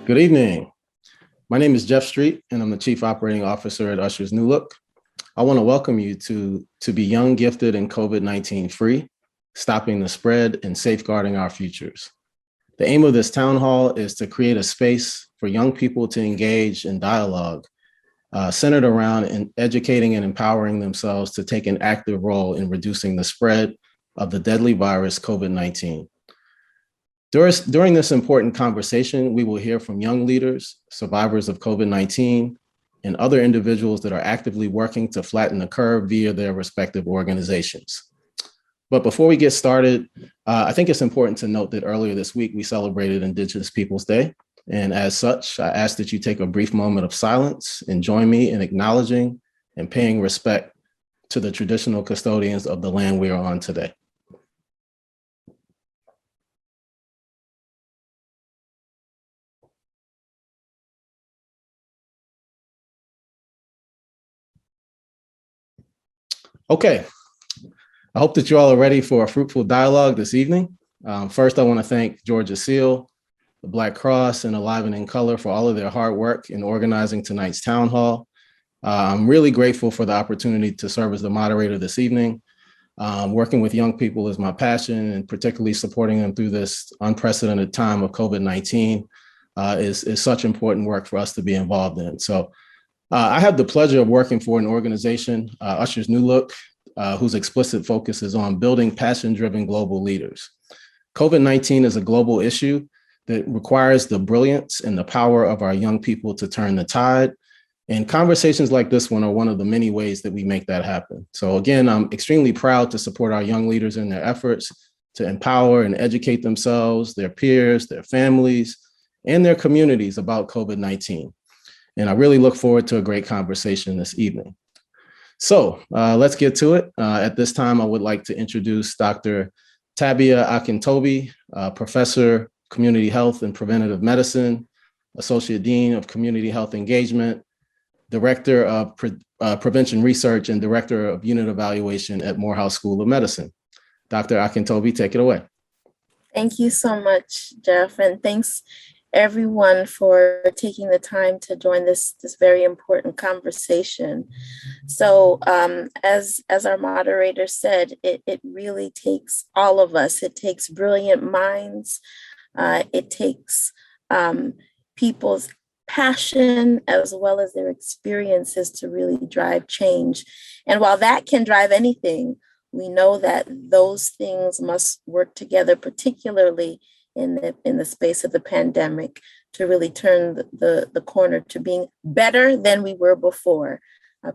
Good evening. My name is Jeff Street, and I'm the Chief Operating Officer at Usher's New Look. I want to welcome you to Be Young, Gifted, and COVID-19 Free, Stopping the Spread and Safeguarding Our Futures. The aim of this town hall is to create a space for young people to engage in dialogue centered around educating and empowering themselves to take an active role in reducing the spread of the deadly virus COVID-19. During this important conversation, we will hear from young leaders, survivors of COVID-19, and other individuals that are actively working to flatten the curve via their respective organizations. But before we get started, I think it's important to note that earlier this week, we celebrated Indigenous Peoples Day. And as such, I ask that you take a brief moment of silence and join me in acknowledging and paying respect to the traditional custodians of the land we are on today. Okay, I hope that you all are ready for a fruitful dialogue this evening. First, I want to thank Georgia CEAL, the Black Cross, and Alive and in Color for all of their hard work in organizing tonight's town hall. I'm really grateful for the opportunity to serve as the moderator this evening. Working with young people is my passion, and particularly supporting them through this unprecedented time of COVID-19 is such important work for us to be involved in. So I have the pleasure of working for an organization, Usher's New Look, whose explicit focus is on building passion-driven global leaders. COVID-19 is a global issue that requires the brilliance and the power of our young people to turn the tide. And conversations like this one are one of the many ways that we make that happen. So again, I'm extremely proud to support our young leaders in their efforts to empower and educate themselves, their peers, their families, and their communities about COVID-19. And I really look forward to a great conversation this evening. So let's get to it. At this time, I would like to introduce Dr. Tabia Akintobi, Professor, Community Health and Preventative Medicine, Associate Dean of Community Health Engagement, Director of Prevention Research, and Director of Unit Evaluation at Morehouse School of Medicine. Dr. Akintobi, take it away. Thank you so much, Jeff, and thanks everyone for taking the time to join this very important conversation. So as our moderator said, it really takes all of us. It takes brilliant minds. It takes people's passion as well as their experiences to really drive change. And while that can drive anything, we know that those things must work together, particularly in the space of the pandemic, to really turn the corner to being better than we were before.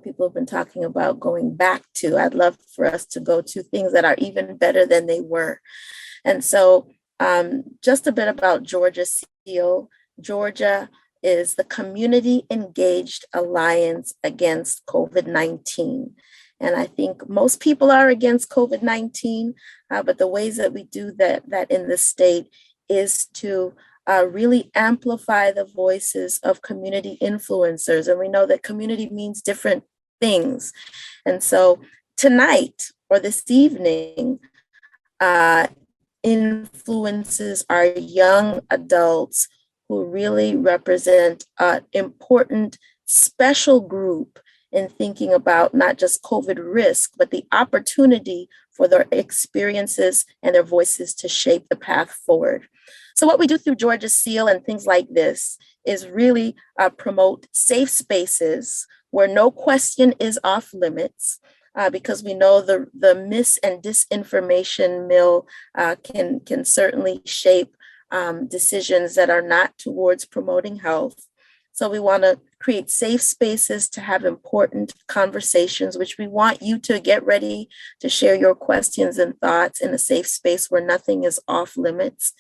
People have been talking about going back to. I'd love for us to go to things that are even better than they were. And so just a bit about Georgia CEAL. Georgia is the Community Engaged Alliance Against COVID-19. And I think most people are against COVID-19, but the ways that we do that in the state is to really amplify the voices of community influencers. And we know that community means different things. And so tonight or this evening, influences are young adults who really represent an important special group in thinking about not just COVID risk, but the opportunity for their experiences and their voices to shape the path forward. So what we do through Georgia CEAL and things like this is really promote safe spaces where no question is off limits, because we know the mis and disinformation mill can certainly shape decisions that are not towards promoting health. So we want to create safe spaces to have important conversations, which we want you to get ready to share your questions and thoughts in a safe space where nothing is off limits.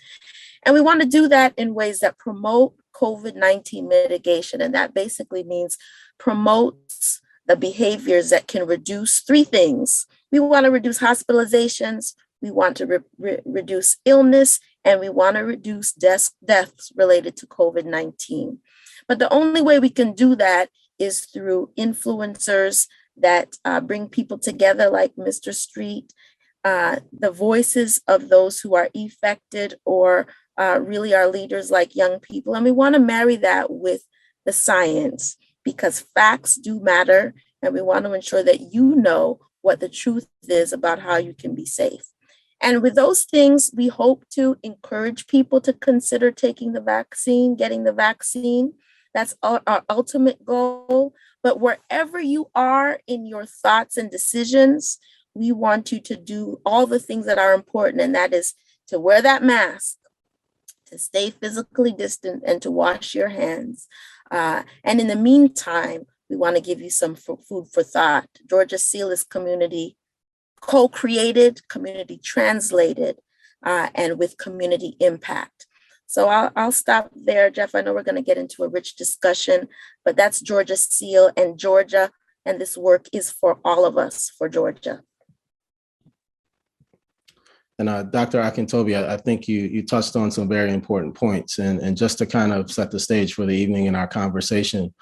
And we want to do that in ways that promote COVID-19 mitigation. And that basically means promotes the behaviors that can reduce three things. We want to reduce hospitalizations, we want to reduce illness, and we want to reduce deaths related to COVID-19. But the only way we can do that is through influencers that bring people together like Mr. Street, the voices of those who are affected or really are leaders like young people. And we want to marry that with the science, because facts do matter. And we want to ensure that you know what the truth is about how you can be safe. And with those things, we hope to encourage people to consider taking the vaccine, getting the vaccine. That's our ultimate goal. But wherever you are in your thoughts and decisions, we want you to do all the things that are important, and that is to wear that mask, to stay physically distant, and to wash your hands. And in the meantime, we want to give you some food for thought. Georgia CEAL is community co-created, community translated, and with community impact. So I'll stop there, Jeff. I know we're going to get into a rich discussion, but that's Georgia CEAL and Georgia, and this work is for all of us, for Georgia. And Dr. Akintobi, I think you touched on some very important points. And just to kind of set the stage for the evening in our conversation,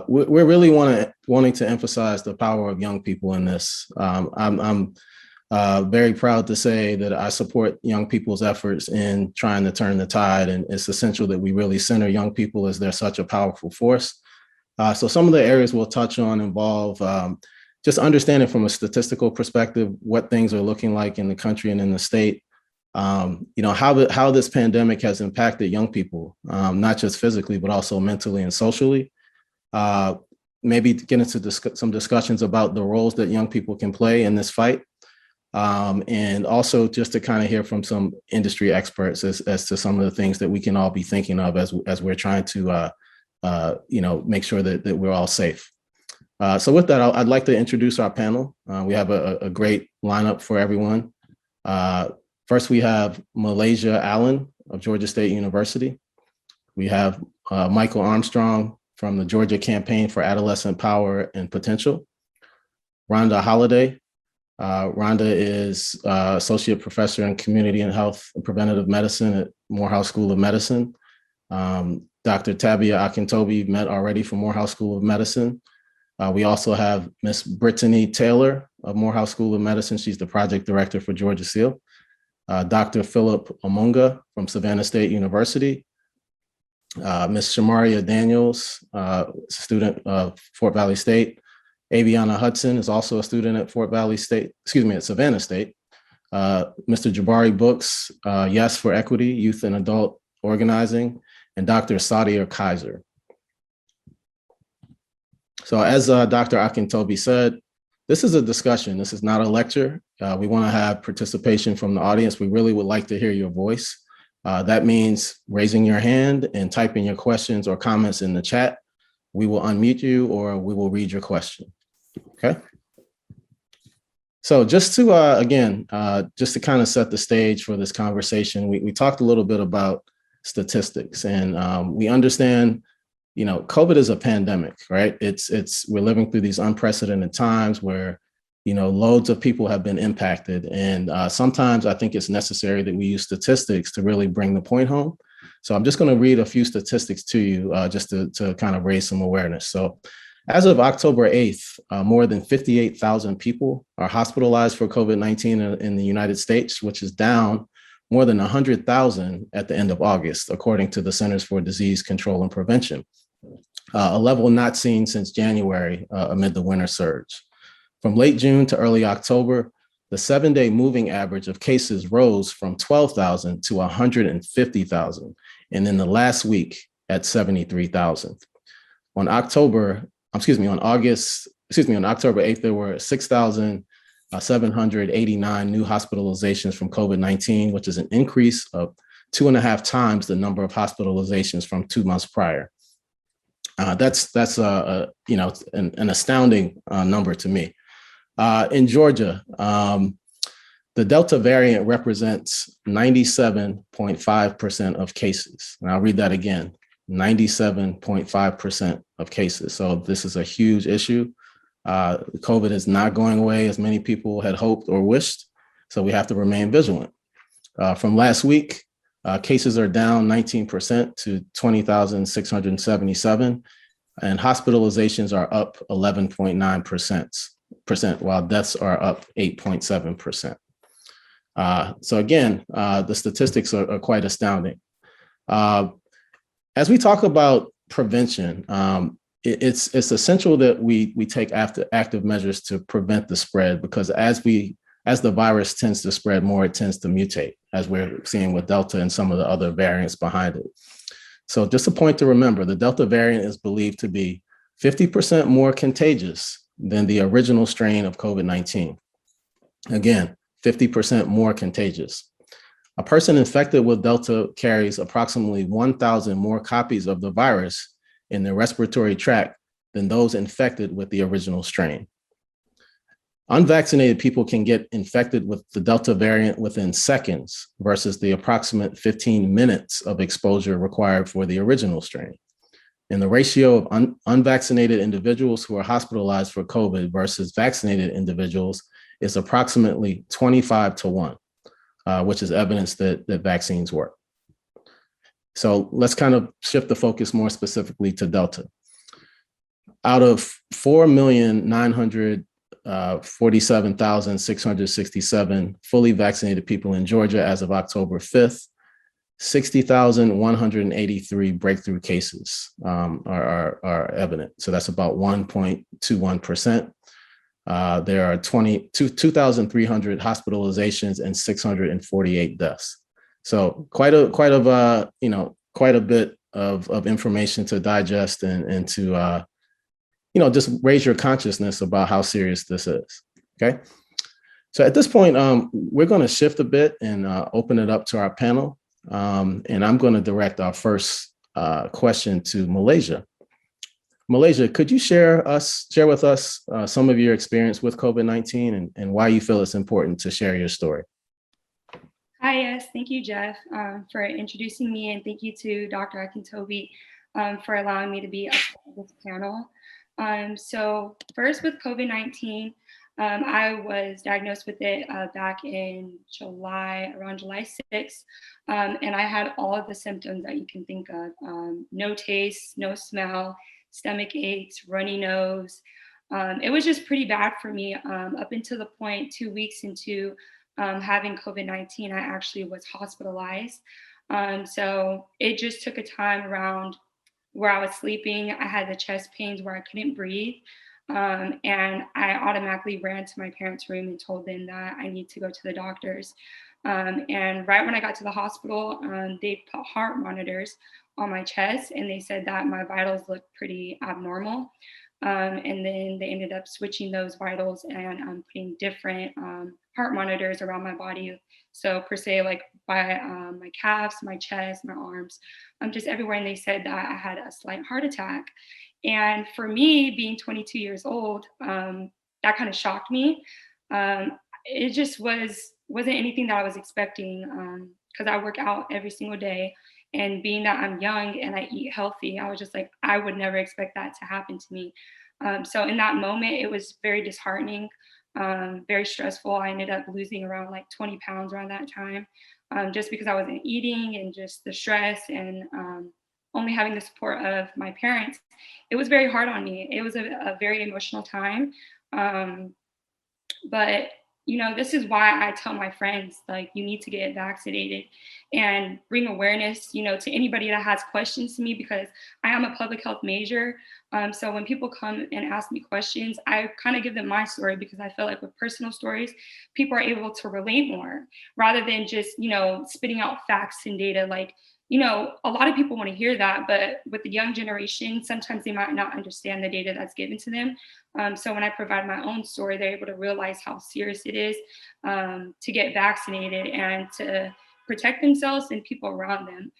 we're really wanting to emphasize the power of young people in this. I'm very proud to say that I support young people's efforts in trying to turn the tide. And it's essential that we really center young people, as they're such a powerful force. So some of the areas we'll touch on involve just understanding from a statistical perspective what things are looking like in the country and in the state. How this pandemic has impacted young people, not just physically, but also mentally and socially. Maybe get into some discussions about the roles that young people can play in this fight. And also just to kind of hear from some industry experts as to some of the things that we can all be thinking of as we're trying to make sure that we're all safe. So with that, I'd like to introduce our panel. We have a great lineup for everyone. First, we have Malaysia Allen of Georgia State University. We have Michael Armstrong from the Georgia Campaign for Adolescent Power and Potential. Rhonda Holliday. Rhonda is Associate Professor in Community and Health and Preventative Medicine at Morehouse School of Medicine. Dr. Tabia Akintobi, you've met already from Morehouse School of Medicine. We also have Miss Brittany Taylor of Morehouse School of Medicine. She's the project director for Georgia CEAL. Dr. Philip Omonga from Savannah State University. Miss Shamaria Daniels, student of Fort Valley State. Aviana Hudson is also a student at at Savannah State. Mr. Jabari Books, Yes for Equity, Youth and Adult Organizing, and Dr. Sadia Kaiser. So as Dr. Akintobi said, this is a discussion. This is not a lecture. We want to have participation from the audience. We really would like to hear your voice. That means raising your hand and typing your questions or comments in the chat. We will unmute you or we will read your question. Okay. So just to, just to kind of set the stage for this conversation, we talked a little bit about statistics, and we understand, COVID is a pandemic, right? We're living through these unprecedented times where, loads of people have been impacted. And sometimes I think it's necessary that we use statistics to really bring the point home. So I'm just going to read a few statistics to you just to kind of raise some awareness. So as of October 8th, more than 58,000 people are hospitalized for COVID-19 in the United States, which is down more than 100,000 at the end of August, according to the Centers for Disease Control and Prevention, a level not seen since January amid the winter surge. From late June to early October, the 7-day moving average of cases rose from 12,000 to 150,000, and in the last week at 73,000. On October 8th, there were 6,789 new hospitalizations from COVID-19, which is an increase of 2.5 times the number of hospitalizations from 2 months prior. That's an astounding number to me. In Georgia, the Delta variant represents 97.5% of cases. And I'll read that again, 97.5% of cases. So this is a huge issue. COVID is not going away as many people had hoped or wished. So we have to remain vigilant. From last week, cases are down 19% to 20,677, and hospitalizations are up 11.9%, while deaths are up 8.7%. So again, the statistics are quite astounding. As we talk about prevention, it's essential that we take active measures to prevent the spread, because as the virus tends to spread more, it tends to mutate, as we're seeing with Delta and some of the other variants behind it. So just a point to remember, the Delta variant is believed to be 50% more contagious than the original strain of COVID-19. Again, 50% more contagious. A person infected with Delta carries approximately 1,000 more copies of the virus in their respiratory tract than those infected with the original strain. Unvaccinated people can get infected with the Delta variant within seconds versus the approximate 15 minutes of exposure required for the original strain. And the ratio of unvaccinated individuals who are hospitalized for COVID versus vaccinated individuals is approximately 25-1, which is evidence that vaccines work. So let's kind of shift the focus more specifically to Delta. Out of 4,947,667 fully vaccinated people in Georgia as of October 5th, 60,183 breakthrough cases are evident. So that's about 1.21%. There are 2,300 hospitalizations and 648 deaths. So quite a bit of information to digest and to just raise your consciousness about how serious this is. Okay. So at this point, we're going to shift a bit and open it up to our panel. And I'm going to direct our first question to Malaysia. Malaysia, could you share with us some of your experience with COVID-19 and why you feel it's important to share your story? Hi, yes, thank you, Jeff, for introducing me, and thank you to Dr. Akintobi for allowing me to be a part of this panel. So first with COVID-19, I was diagnosed with it back in around July 6th, and I had all of the symptoms that you can think of. No taste, no smell, stomach aches, runny nose. It was just pretty bad for me up until the point 2 weeks into having COVID-19, I actually was hospitalized. So it just took a time around where I was sleeping. I had the chest pains where I couldn't breathe. And I automatically ran to my parents' room and told them that I need to go to the doctors. And right when I got to the hospital, they put heart monitors on my chest, and they said that my vitals looked pretty abnormal. And then they ended up switching those vitals and putting different heart monitors around my body. So per se, like by my calves, my chest, my arms, just everywhere. And they said that I had a slight heart attack. And for me, being 22 years old, that kind of shocked me. It just wasn't anything that I was expecting, because I work out every single day. And being that I'm young and I eat healthy, I was just like, I would never expect that to happen to me. So in that moment, it was very disheartening, very stressful. I ended up losing around like 20 pounds around that time, just because I wasn't eating and just the stress and only having the support of my parents. It was very hard on me. It was a very emotional time. But this is why I tell my friends, like, you need to get vaccinated and bring awareness, to anybody that has questions to me, because I am a public health major. So when people come and ask me questions, I kind of give them my story, because I feel like with personal stories, people are able to relate more rather than just, spitting out facts and data. Like, a lot of people want to hear that, but with the young generation, sometimes they might not understand the data that's given to them. So when I provide my own story, they're able to realize how serious it is to get vaccinated and to protect themselves and people around them.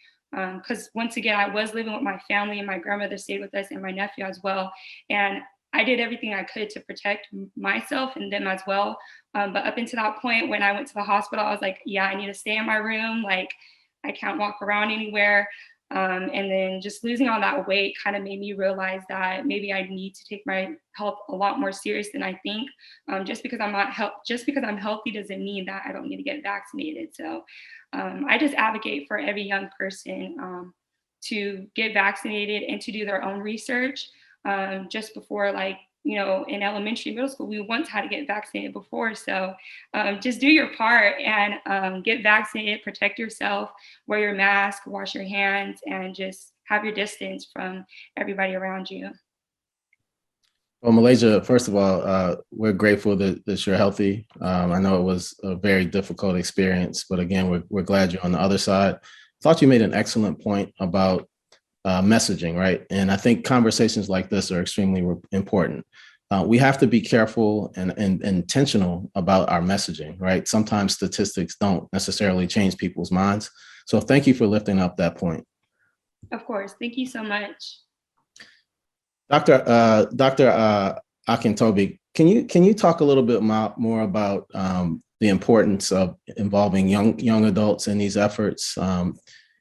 Because once again, I was living with my family, and my grandmother stayed with us, and my nephew as well. And I did everything I could to protect myself and them as well. But up until that point, when I went to the hospital, I was like, yeah, I need to stay in my room. Like, I can't walk around anywhere. And then just losing all that weight kind of made me realize that maybe I need to take my health a lot more serious than I think. Just because I'm healthy doesn't mean that I don't need to get vaccinated. So I just advocate for every young person to get vaccinated and to do their own research just before, like, in elementary, middle school, we once had to get vaccinated before. So just do your part and get vaccinated, protect yourself, wear your mask, wash your hands, and just have your distance from everybody around you. Well, Malaysia, first of all, we're grateful that you're healthy. I know it was a very difficult experience, but again, we're glad you're on the other side. I thought you made an excellent point about messaging, right? And I think conversations like this are extremely important. We have to be careful and intentional about our messaging, right? Sometimes statistics don't necessarily change people's minds. So thank you for lifting up that point. Of course. Thank you so much. Dr. Akintobi, can you talk a little bit more about the importance of involving young adults in these efforts?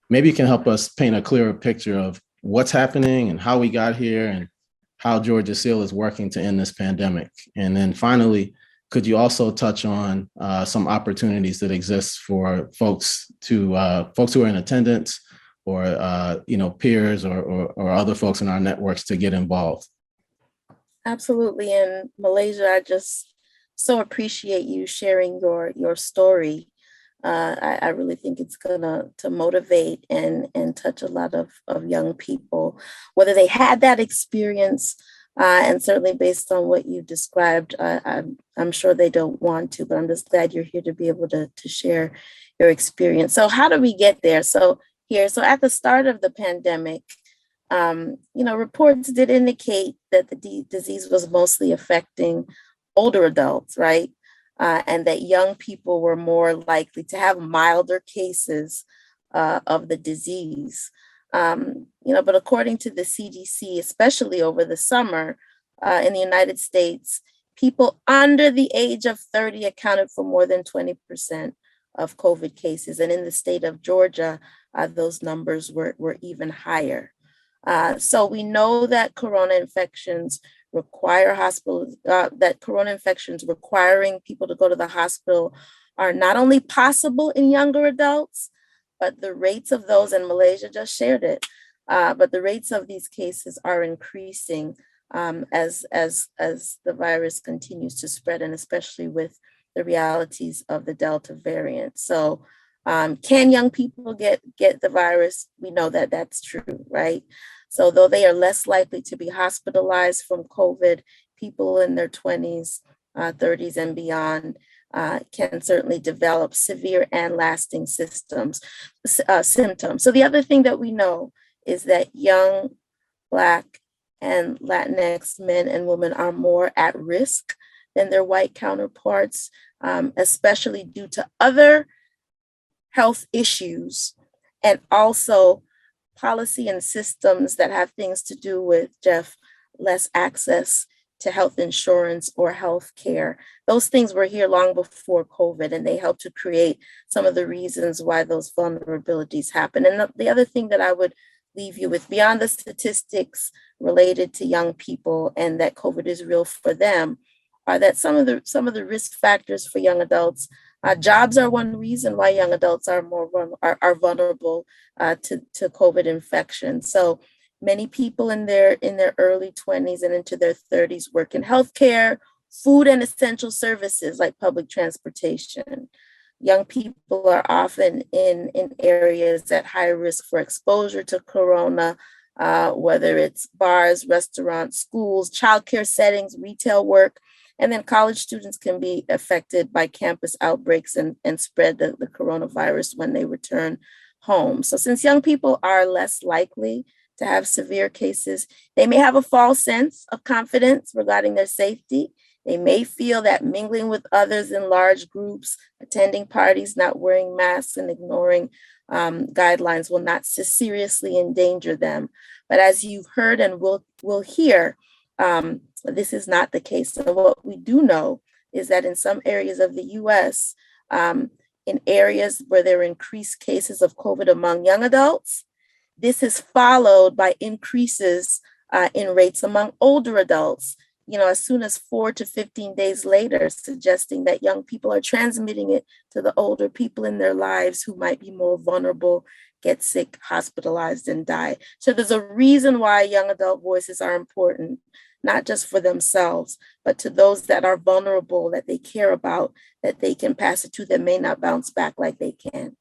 Maybe you can help us paint a clearer picture of what's happening and how we got here and how Georgia CEAL is working to end this pandemic. And then finally, could you also touch on some opportunities that exist for folks who are in attendance or peers or other folks in our networks to get involved? Absolutely. And Malaysia, I just so appreciate you sharing your story. I really think it's gonna to motivate and touch a lot of young people, whether they had that experience, and certainly based on what you described, I'm sure they don't want to, but I'm just glad you're here to be able to share your experience. So how do we get there? So at the start of the pandemic, reports did indicate that the disease was mostly affecting older adults, right? And that young people were more likely to have milder cases of the disease. But according to the CDC, especially over the summer in the United States, people under the age of 30 accounted for more than 20% of COVID cases. And in the state of Georgia, those numbers were even higher. So we know that corona infections requiring people to go to the hospital are not only possible in younger adults, but the rates of those, and Malaysia just shared it, but the rates of these cases are increasing as the virus continues to spread, and especially with the realities of the Delta variant. So can young people get the virus? We know that that's true, right? So though they are less likely to be hospitalized from COVID, people in their 20s, 30s and beyond can certainly develop severe and lasting symptoms. So the other thing that we know is that young Black and Latinx men and women are more at risk than their white counterparts, especially due to other health issues and also policy and systems that have things to do with, Jeff, less access to health insurance or health care. Those things were here long before COVID, and they help to create some of the reasons why those vulnerabilities happen. And the other thing that I would leave you with, beyond the statistics related to young people and that COVID is real for them, are that some of the risk factors for young adults. Jobs are one reason why young adults are more vulnerable to COVID infection. So many people in their early 20s and into their 30s work in healthcare, food and essential services like public transportation. Young people are often in areas at high risk for exposure to corona, whether it's bars, restaurants, schools, childcare settings, retail work. And then college students can be affected by campus outbreaks and spread the coronavirus when they return home. So since young people are less likely to have severe cases, they may have a false sense of confidence regarding their safety. They may feel that mingling with others in large groups, attending parties, not wearing masks, and ignoring guidelines will not seriously endanger them. But as you've heard and will hear, this is not the case. And what we do know is that in some areas of the US, in areas where there are increased cases of COVID among young adults, this is followed by increases in rates among older adults, as soon as 4 to 15 days later, suggesting that young people are transmitting it to the older people in their lives who might be more vulnerable, get sick, hospitalized, and die. So there's a reason why young adult voices are important. not just for themselves, but to those that are vulnerable, that they care about, that they can pass it to, that may not bounce back like they can.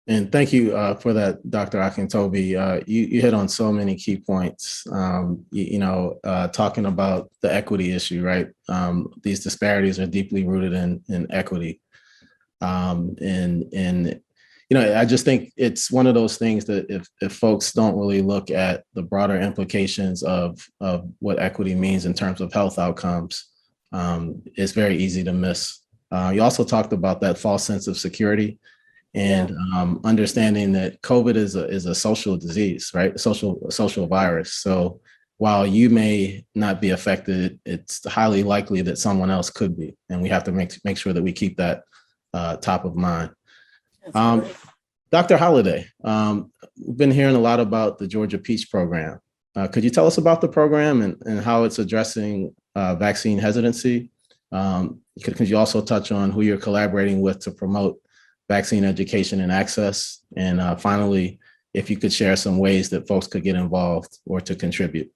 And thank you for that, Dr. Akintobi. You hit on so many key points, talking about the equity issue, right? These disparities are deeply rooted in equity. I just think it's one of those things that if folks don't really look at the broader implications of what equity means in terms of health outcomes, it's very easy to miss. You also talked about that false sense of security and understanding that COVID is a social disease, right? Social virus. So while you may not be affected, it's highly likely that someone else could be, and we have to make sure that we keep that top of mind. Dr. Holliday, we've been hearing a lot about the Georgia Peach program. Could you tell us about the program and how it's addressing vaccine hesitancy? Could you also touch on who you're collaborating with to promote vaccine education and access? And finally, if you could share some ways that folks could get involved or to contribute.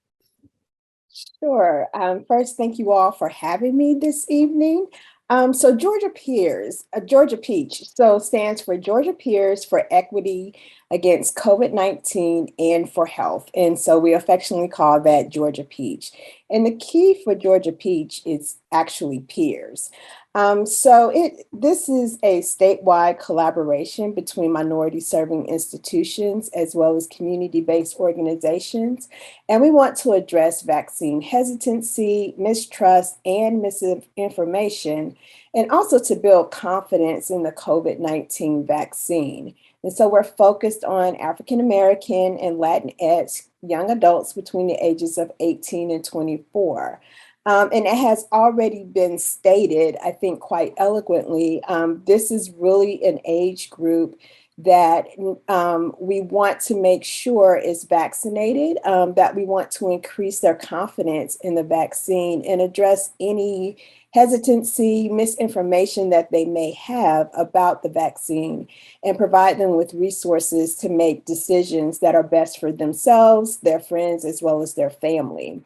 Sure. First, thank you all for having me this evening. So Georgia Peers, Georgia Peach, so stands for Georgia Peers for Equity Against COVID-19 and for Health. And so we affectionately call that Georgia Peach. And the key for Georgia Peach is actually peers. This is a statewide collaboration between minority serving institutions as well as community-based organizations. And we want to address vaccine hesitancy, mistrust, and misinformation, and also to build confidence in the COVID-19 vaccine. And so we're focused on African American and Latinx young adults between the ages of 18 and 24. And it has already been stated, I think quite eloquently, this is really an age group that we want to make sure is vaccinated, that we want to increase their confidence in the vaccine and address any hesitancy, misinformation that they may have about the vaccine, and provide them with resources to make decisions that are best for themselves, their friends, as well as their family.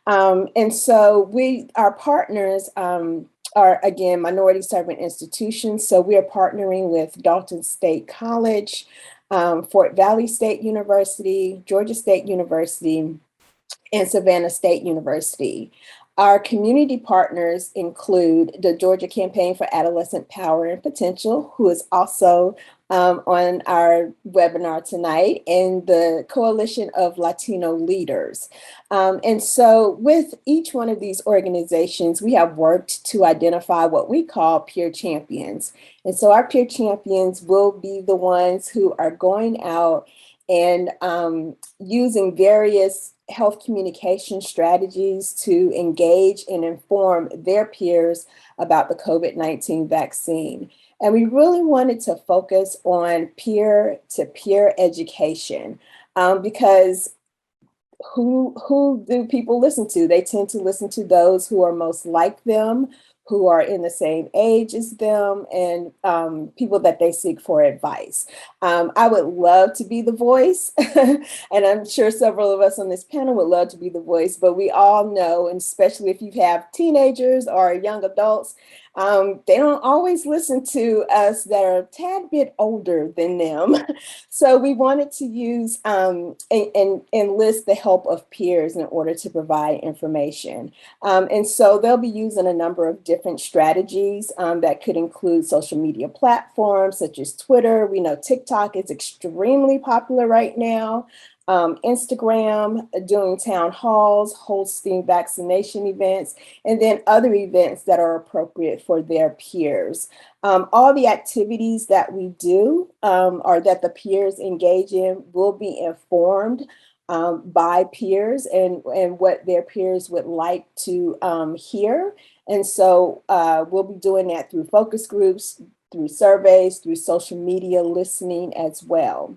And so our partners are, again, minority serving institutions. So we are partnering with Dalton State College, Fort Valley State University, Georgia State University, and Savannah State University. Our community partners include the Georgia Campaign for Adolescent Power and Potential, who is also on our webinar tonight, and the Coalition of Latino Leaders. And so with each one of these organizations, we have worked to identify what we call peer champions. And so our peer champions will be the ones who are going out and using various health communication strategies to engage and inform their peers about the COVID-19 vaccine. And we really wanted to focus on peer-to-peer education because who do people listen to? They tend to listen to those who are most like them, who are in the same age as them, and people that they seek for advice. I would love to be the voice, and I'm sure several of us on this panel would love to be the voice, but we all know, and especially if you have teenagers or young adults, they don't always listen to us that are a tad bit older than them. So we wanted to use and enlist the help of peers in order to provide information. And so they'll be using a number of different strategies that could include social media platforms such as Twitter. We know TikTok is extremely popular right now. Instagram, doing town halls, hosting vaccination events, and then other events that are appropriate for their peers. All the activities that we do or that the peers engage in will be informed by peers and what their peers would like to hear. And so we'll be doing that through focus groups, through surveys, through social media listening as well.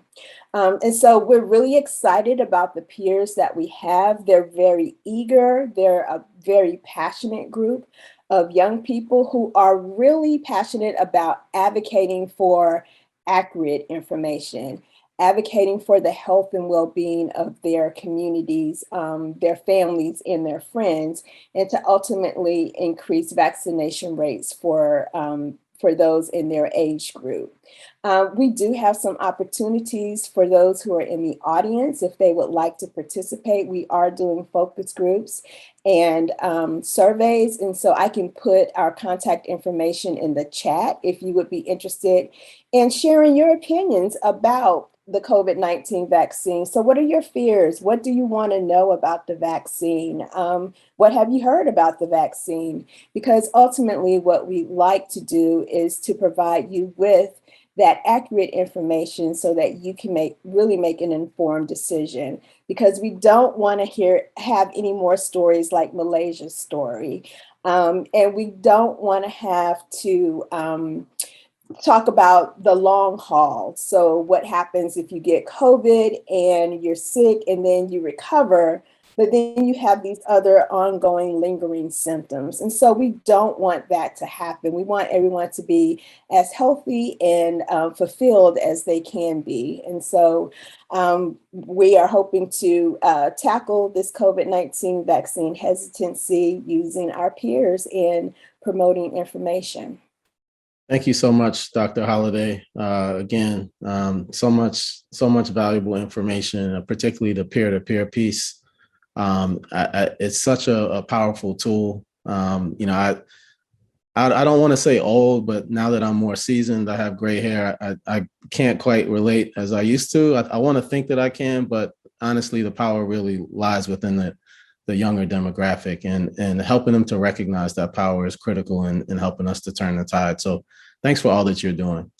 And so we're really excited about the peers that we have. They're very eager. They're a very passionate group of young people who are really passionate about advocating for accurate information. advocating for the health and well-being of their communities, their families, and their friends, and to ultimately increase vaccination rates for those in their age group. We do have some opportunities for those who are in the audience if they would like to participate. We are doing focus groups and surveys, and so I can put our contact information in the chat if you would be interested in sharing your opinions about the COVID-19 vaccine. So what are your fears? What do you want to know about the vaccine? What have you heard about the vaccine? Because ultimately what we like to do is to provide you with that accurate information so that you can really make an informed decision, because we don't want to have any more stories like Malaysia's story. And we don't want to have to talk about the long haul. So what happens if you get COVID and you're sick and then you recover, but then you have these other ongoing lingering symptoms. And so we don't want that to happen. We want everyone to be as healthy and fulfilled as they can be. And so we are hoping to tackle this COVID-19 vaccine hesitancy using our peers in promoting information. Thank you so much, Dr. Holliday. Again, so much valuable information, particularly the peer-to-peer piece. It's such a powerful tool. I don't want to say old, but now that I'm more seasoned, I have gray hair. I can't quite relate as I used to. I want to think that I can, but honestly, the power really lies within the younger demographic, and helping them to recognize that power is critical in helping us to turn the tide. So thanks for all that you're doing.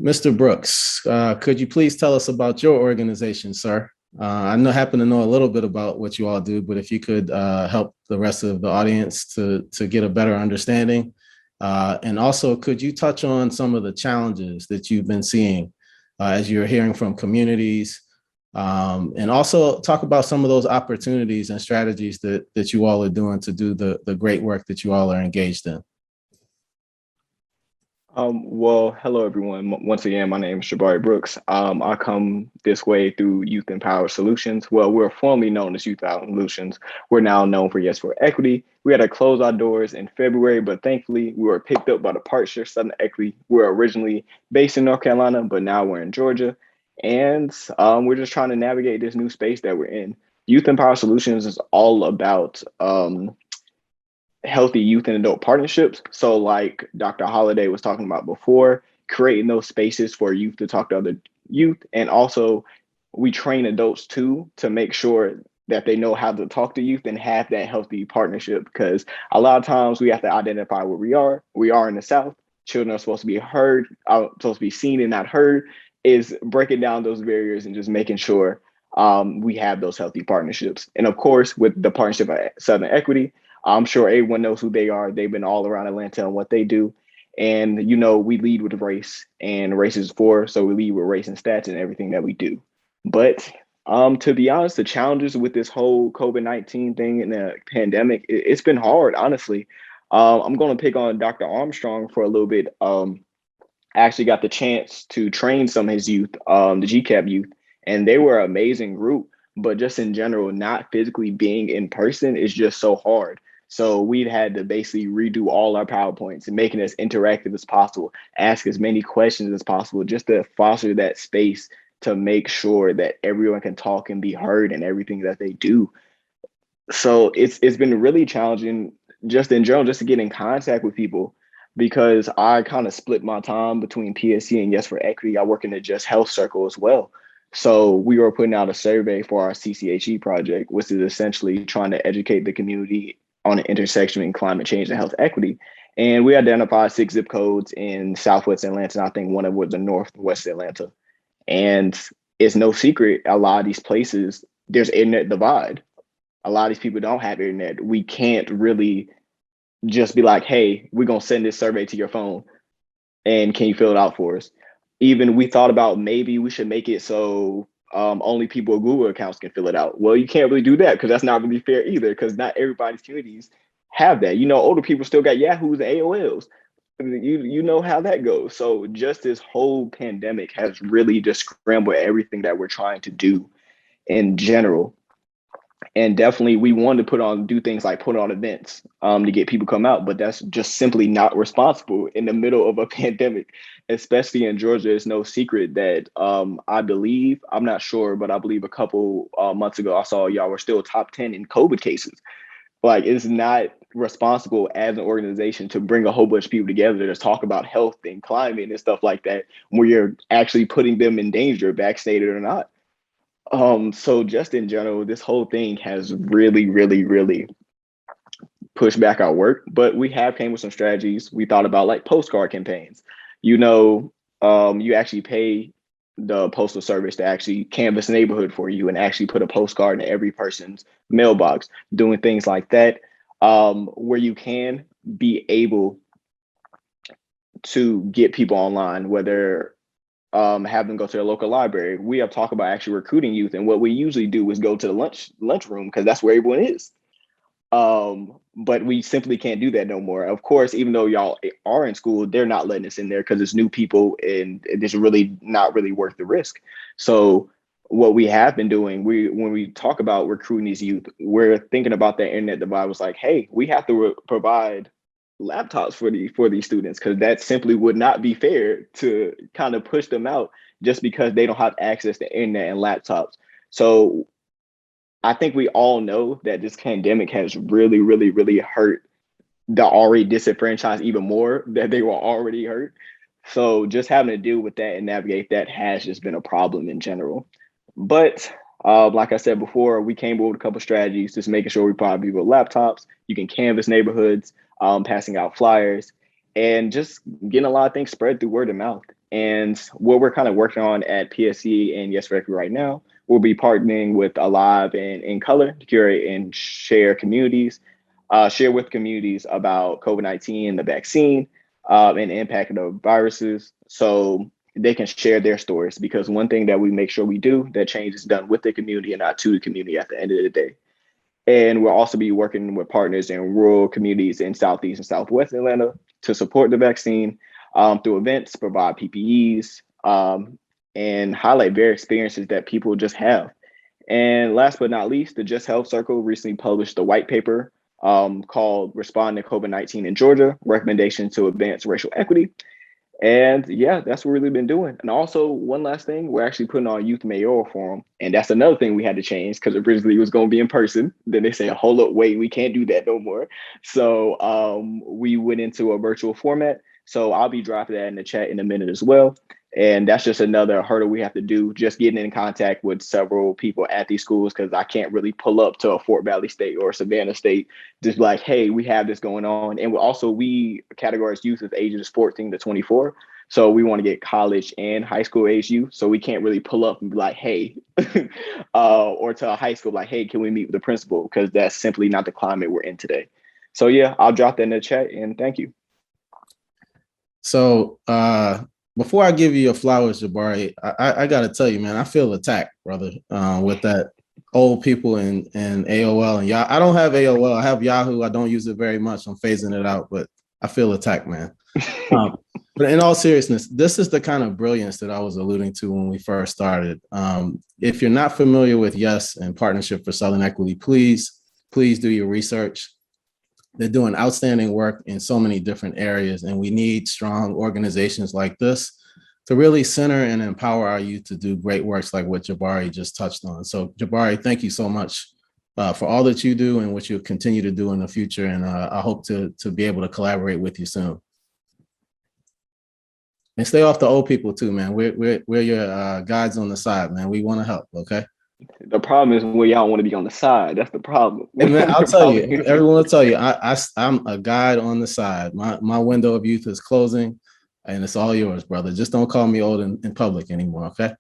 Mr. Brooks, could you please tell us about your organization, sir? I happen to know a little bit about what you all do, but if you could help the rest of the audience to get a better understanding. And also, could you touch on some of the challenges that you've been seeing as you're hearing from communities? And also talk about some of those opportunities and strategies that you all are doing to do the great work that you all are engaged in. Well, hello, everyone. Once again, my name is Jabari Brooks. I come this way through Youth Empowered Solutions. Well, we're formerly known as Youth Empowered Solutions. We're now known for Yes for Equity. We had to close our doors in February, but thankfully we were picked up by the Partnership Southern Equity. We're originally based in North Carolina, but now we're in Georgia. And we're just trying to navigate this new space that we're in. Youth Empowered Solutions is all about healthy youth and adult partnerships. So like Dr. Holliday was talking about before, creating those spaces for youth to talk to other youth. And also we train adults too, to make sure that they know how to talk to youth and have that healthy partnership. Because a lot of times we have to identify where we are. We are in the South. Children are supposed to be heard, supposed to be seen and not heard. Is breaking down those barriers and just making sure we have those healthy partnerships. And of course, with the Partnership of Southern Equity, I'm sure everyone knows who they are. They've been all around Atlanta and what they do. And, we lead with race, and race is for, so we lead with race and stats and everything that we do. But to be honest, the challenges with this whole COVID-19 thing and the pandemic, it's been hard, honestly. I'm going to pick on Dr. Armstrong for a little bit. I actually got the chance to train some of his youth, the GCAP youth, and they were an amazing group. But just in general, not physically being in person is just so hard. So we've had to basically redo all our PowerPoints and making it as interactive as possible, ask as many questions as possible, just to foster that space to make sure that everyone can talk and be heard in everything that they do. So it's been really challenging just in general, just to get in contact with people, because I kind of split my time between PSC and Yes for Equity. I work in the Just Health circle as well. So we were putting out a survey for our CCHE project, which is essentially trying to educate the community on the intersection in climate change and health equity. And we identified 6 zip codes in Southwest Atlanta. And I think one of them was in Northwest Atlanta. And it's no secret, a lot of these places, there's internet divide. A lot of these people don't have internet. We can't really just be like, hey, we're going to send this survey to your phone and can you fill it out for us? Even we thought about maybe we should make it so only people with Google accounts can fill it out. Well, you can't really do that because that's not really fair either, because not everybody's communities have that. Older people still got Yahoos and AOLs. you know how that goes. So just this whole pandemic has really just scrambled everything that we're trying to do in general. And definitely we wanted to do things like put on events to get people come out, but that's just simply not responsible in the middle of a pandemic, especially in Georgia. It's no secret that I'm not sure, but I believe a couple months ago I saw y'all were still top 10 in COVID cases. Like, it's not responsible as an organization to bring a whole bunch of people together to talk about health and climate and stuff like that when you're actually putting them in danger, vaccinated or not. So just in general, this whole thing has really, really, really pushed back our work, but we have came with some strategies. We thought about like postcard campaigns. You know, you actually pay the postal service to actually canvass a neighborhood for you and actually put a postcard in every person's mailbox, doing things like that, where you can be able to get people online, whether have them go to their local library. We have talked about actually recruiting youth, and what we usually do is go to the lunchroom because that's where everyone is. But we simply can't do that no more. Of course, even though y'all are in school, they're not letting us in there because it's new people and it's really not really worth the risk. So what we have been doing, when we talk about recruiting these youth, we're thinking about that internet divide. Was like, hey, we have to provide laptops for these students because that simply would not be fair to kind of push them out just because they don't have access to internet and laptops. So I think we all know that this pandemic has really, really, really hurt the already disenfranchised even more that they were already hurt. So just having to deal with that and navigate that has just been a problem in general. But like I said before, we came up with a couple of strategies, just making sure we provide people with laptops. You can canvass neighborhoods, passing out flyers, and just getting a lot of things spread through word of mouth. And what we're kind of working on at PSC and Yes Record right now, we'll be partnering with Alive and In Color to curate and share with communities about COVID-19 and the vaccine and the impact of the viruses. So they can share their stories, because one thing that we make sure we do, that change is done with the community and not to the community at the end of the day. And we'll also be working with partners in rural communities in Southeast and Southwest Atlanta to support the vaccine through events, provide PPEs, and highlight various experiences that people just have. And last but not least, the Just Health Circle recently published a white paper called Responding to COVID-19 in Georgia, Recommendations to Advance Racial Equity. And yeah, that's what we've really been doing. And also, one last thing, we're actually putting on a youth mayoral forum. And that's another thing we had to change because originally it was going to be in person. Then they said, hold up, wait, we can't do that no more. So we went into a virtual format. So I'll be dropping that in the chat in a minute as well. And that's just another hurdle we have to do, just getting in contact with several people at these schools, because I can't really pull up to a Fort Valley State or Savannah State, just like, hey, we have this going on. And we categorize youth as ages 14 to 24. So we want to get college and high school age youth. So we can't really pull up and be like, hey, or to a high school, like, hey, can we meet with the principal? Because that's simply not the climate we're in today. So yeah, I'll drop that in the chat, and thank you. So before I give you your flowers, Jabari, I got to tell you, man, I feel attacked, brother, with that old people and AOL and Yahoo. I don't have AOL. I have Yahoo. I don't use it very much. I'm phasing it out, but I feel attacked, man. But in all seriousness, this is the kind of brilliance that I was alluding to when we first started. If you're not familiar with Yes and Partnership for Southern Equity, please do your research. They're doing outstanding work in so many different areas, and we need strong organizations like this to really center and empower our youth to do great works like what Jabari just touched on. So Jabari, thank you so much for all that you do and what you'll continue to do in the future. And I hope to be able to collaborate with you soon. And stay off the old people too, man. We're your guides on the side, man. We want to help, okay? The problem is when y'all want to be on the side. That's the problem. Hey, man, I'll tell you, everyone will tell you, I'm a guide on the side. My window of youth is closing, and it's all yours, brother. Just don't call me old in public anymore, okay?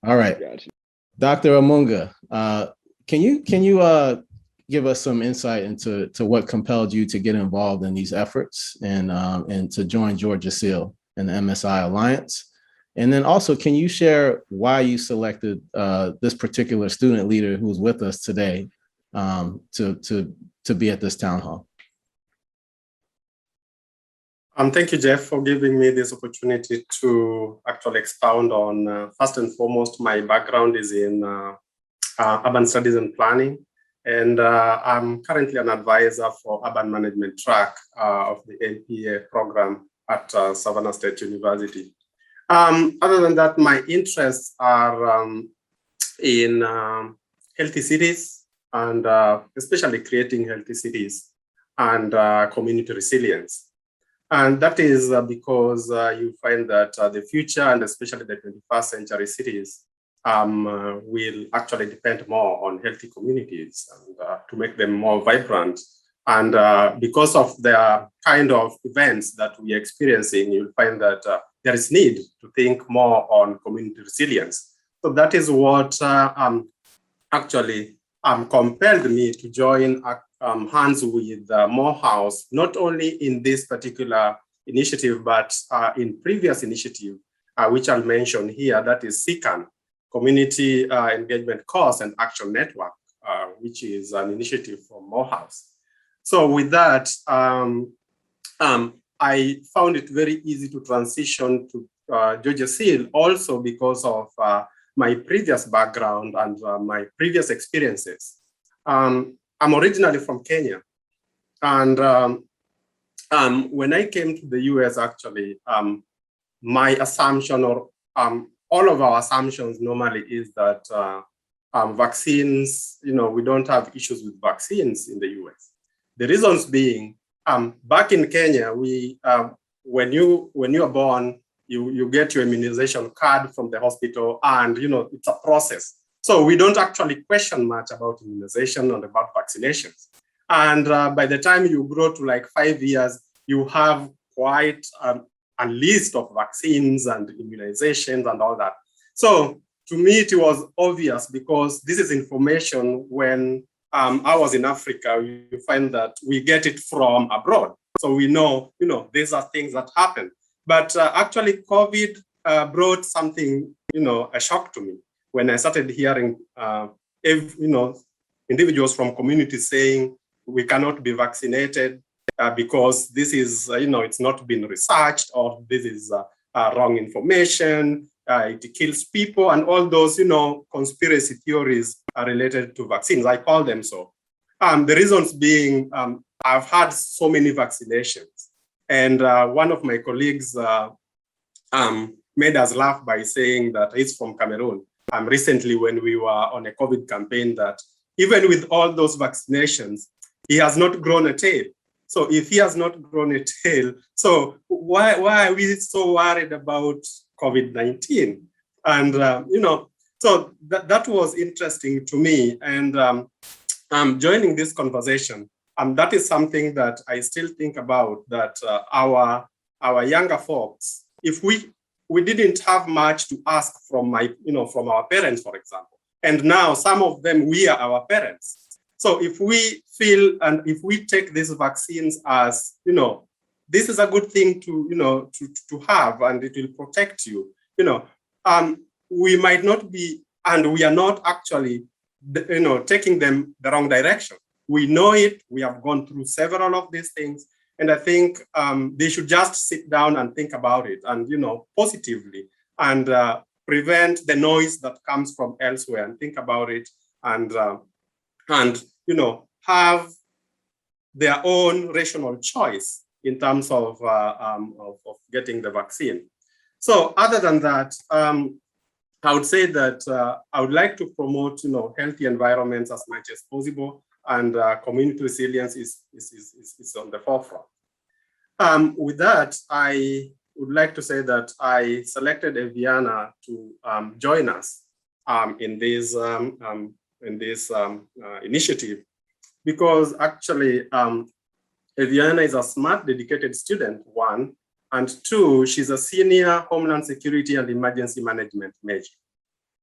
All right. Gotcha. Dr. Amunga, can you give us some insight into what compelled you to get involved in these efforts and to join Georgia CEAL and the MSI Alliance? And then also, can you share why you selected this particular student leader who's with us today to be at this town hall? Thank you, Jeff, for giving me this opportunity to actually expound on, first and foremost, my background is in urban studies and planning. And I'm currently an advisor for urban management track of the MPA program at Savannah State University. Other than that, my interests are in healthy cities and especially creating healthy cities and community resilience. And that is because you find that the future and especially the 21st century cities will actually depend more on healthy communities and to make them more vibrant. And because of the kind of events that we are experiencing, you'll find that there is need to think more on community resilience. So that is what actually compelled me to join hands with Morehouse, not only in this particular initiative, but in previous initiative, which I'll mention here, that is CEAL, Community Engagement Cause and Action Network, which is an initiative from Morehouse. So with that, I found it very easy to transition to Georgia CEAL also because of my previous background and my previous experiences. I'm originally from Kenya. And when I came to the US, actually, my assumption or all of our assumptions normally is that vaccines, we don't have issues with vaccines in the US. The reasons being, back in Kenya, we when you are born, you get your immunization card from the hospital, and it's a process. So we don't actually question much about immunization and about vaccinations. And by the time you grow to like 5 years, you have quite a list of vaccines and immunizations and all that. So to me, it was obvious because this is information when I was in Africa, you find that we get it from abroad. So we know, these are things that happen. But actually, COVID brought something, a shock to me when I started hearing, individuals from communities saying we cannot be vaccinated because this is, it's not been researched, or this is wrong information, it kills people, and all those, conspiracy theories are related to vaccines. I call them so. The reasons being, I've had so many vaccinations. And one of my colleagues made us laugh by saying that he's from Cameroon. Recently, when we were on a COVID campaign, that even with all those vaccinations, he has not grown a tail. So if he has not grown a tail, so why are we so worried about COVID-19? And, so that was interesting to me. And joining this conversation, that is something that I still think about, that our younger folks, if we didn't have much to ask from from our parents, for example, and now some of them, we are our parents. So if we feel and if we take these vaccines as, this is a good thing to, to have, and it will protect you, we might not be, and we are not actually, taking them the wrong direction. We know it, we have gone through several of these things. And I think they should just sit down and think about it and, positively, and prevent the noise that comes from elsewhere, and think about it, and have their own rational choice in terms of getting the vaccine. So other than that, I would say that I would like to promote, healthy environments as much as possible, and community resilience is on the forefront. With that, I would like to say that I selected Eviana to join us in this initiative, because actually Eviana is a smart, dedicated student, one, and two, she's a senior Homeland Security and Emergency Management major.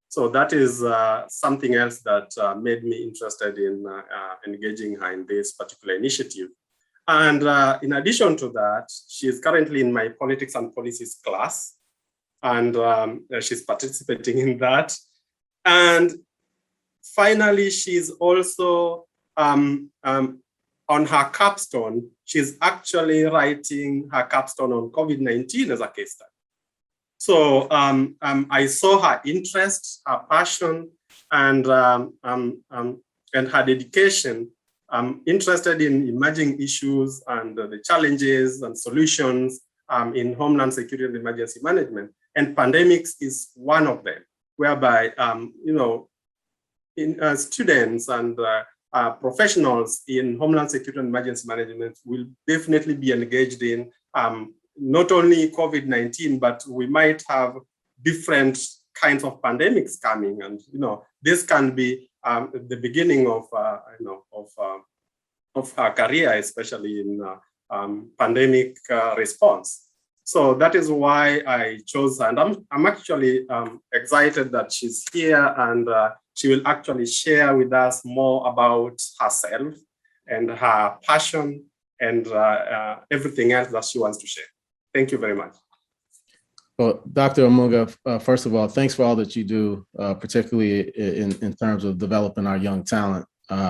So that is something else that made me interested in engaging her in this particular initiative. And in addition to that, she is currently in my politics and policies class, and she's participating in that. And finally, she's also a on her capstone, she's actually writing her capstone on COVID-19 as a case study. So I saw her interest, her passion, and her dedication. I'm interested in emerging issues and the challenges and solutions in homeland security and emergency management. And pandemics is one of them, whereby students and professionals in homeland security and emergency management will definitely be engaged in not only COVID-19, but we might have different kinds of pandemics coming, and this can be the beginning of her career, especially in pandemic response. So that is why I chose her, and I'm actually excited that she's here, and she will actually share with us more about herself and her passion and everything else that she wants to share. Thank you very much. Well, Dr. Amunga, first of all, thanks for all that you do, particularly in terms of developing our young talent.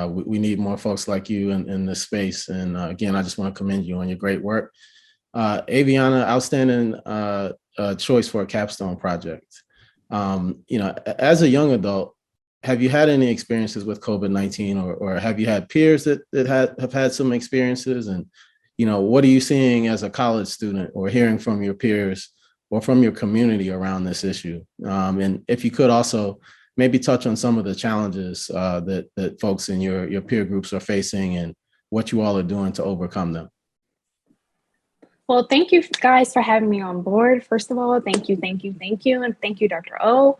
We need more folks like you in this space. And again, I just want to commend you on your great work. Aviana, outstanding choice for a capstone project. As a young adult, have you had any experiences with COVID-19, or have you had peers that have had some experiences? And what are you seeing as a college student, or hearing from your peers or from your community around this issue? And if you could also maybe touch on some of the challenges that folks in your peer groups are facing and what you all are doing to overcome them. Well, thank you guys for having me on board. First of all, thank you. And thank you, Dr. O.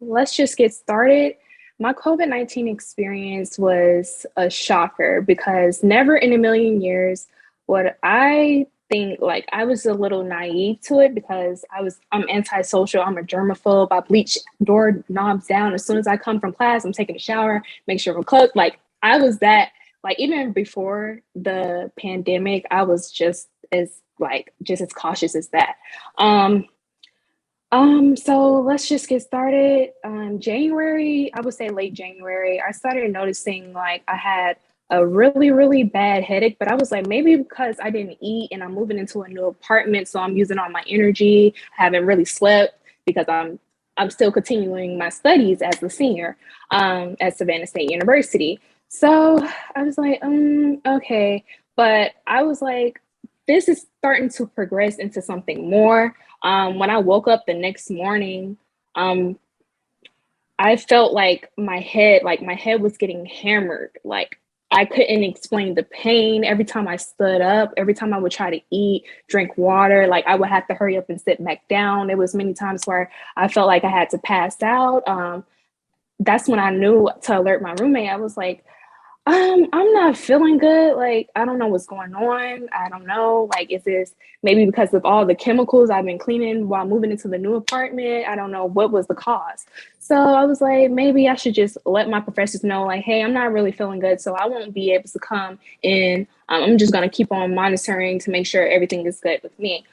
Let's just get started. My COVID-19 experience was a shocker, because never in a million years would I think, like, I was a little naive to it, because I'm antisocial, I'm a germaphobe, I bleach door knobs down as soon as I come from class, I'm taking a shower, make sure I'm cooked. Like, I was that, like, even before the pandemic, I was just as cautious as that. So let's just get started. January, I would say late January, I started noticing like I had a really, really bad headache, but I was like, maybe because I didn't eat and I'm moving into a new apartment, so I'm using all my energy, I haven't really slept because I'm still continuing my studies as a senior at Savannah State University. So I was like, okay. But I was like, this is starting to progress into something more. When I woke up the next morning, I felt like my head was getting hammered. Like, I couldn't explain the pain. Every time I stood up, every time I would try to eat, drink water, like I would have to hurry up and sit back down. There was many times where I felt like I had to pass out. That's when I knew to alert my roommate. I was like, I'm not feeling good. Like, I don't know what's going on. I don't know. Like, is this maybe because of all the chemicals I've been cleaning while moving into the new apartment? I don't know what was the cause. So I was like, maybe I should just let my professors know, like, hey, I'm not really feeling good, so I won't be able to come in. I'm just going to keep on monitoring to make sure everything is good with me.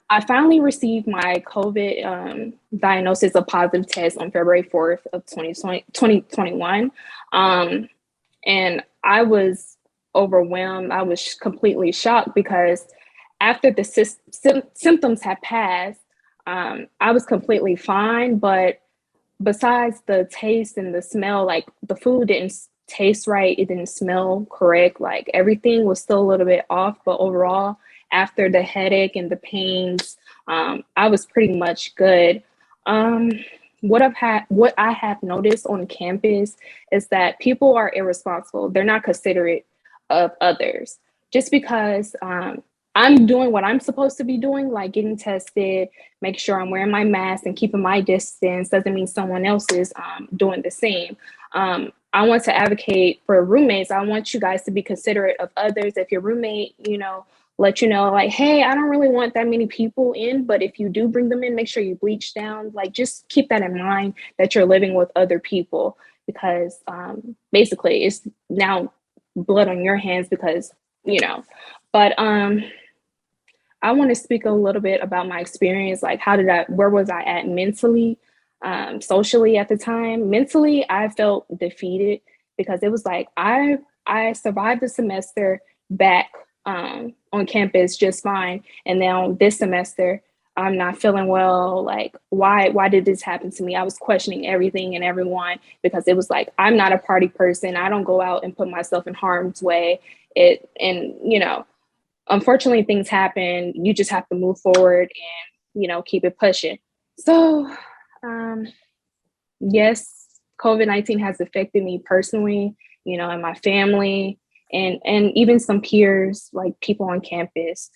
I finally received my COVID diagnosis, a positive test, on February 4th of 2021. And I was overwhelmed. I was completely shocked because after the symptoms had passed, I was completely fine. But besides the taste and the smell, like the food didn't taste right, it didn't smell correct, like everything was still a little bit off. But overall, after the headache and the pains, I was pretty much good. What I have noticed on campus is that people are irresponsible. They're not considerate of others. Just because I'm doing what I'm supposed to be doing, like getting tested, make sure I'm wearing my mask and keeping my distance, doesn't mean someone else is doing the same. I want to advocate for roommates. I want you guys to be considerate of others. If your roommate, let you know, like, hey, I don't really want that many people in, but if you do bring them in, make sure you bleach down. Like, just keep that in mind, that you're living with other people, because basically it's now blood on your hands because, but I want to speak a little bit about my experience. Like, where was I at mentally, socially at the time? Mentally, I felt defeated because it was like, I survived the semester back on campus just fine. And now this semester, I'm not feeling well. Like, why did this happen to me? I was questioning everything and everyone, because it was like, I'm not a party person. I don't go out and put myself in harm's way. Unfortunately, things happen. You just have to move forward and, keep it pushing. So, yes, COVID-19 has affected me personally, and my family, and even some peers, like people on campus.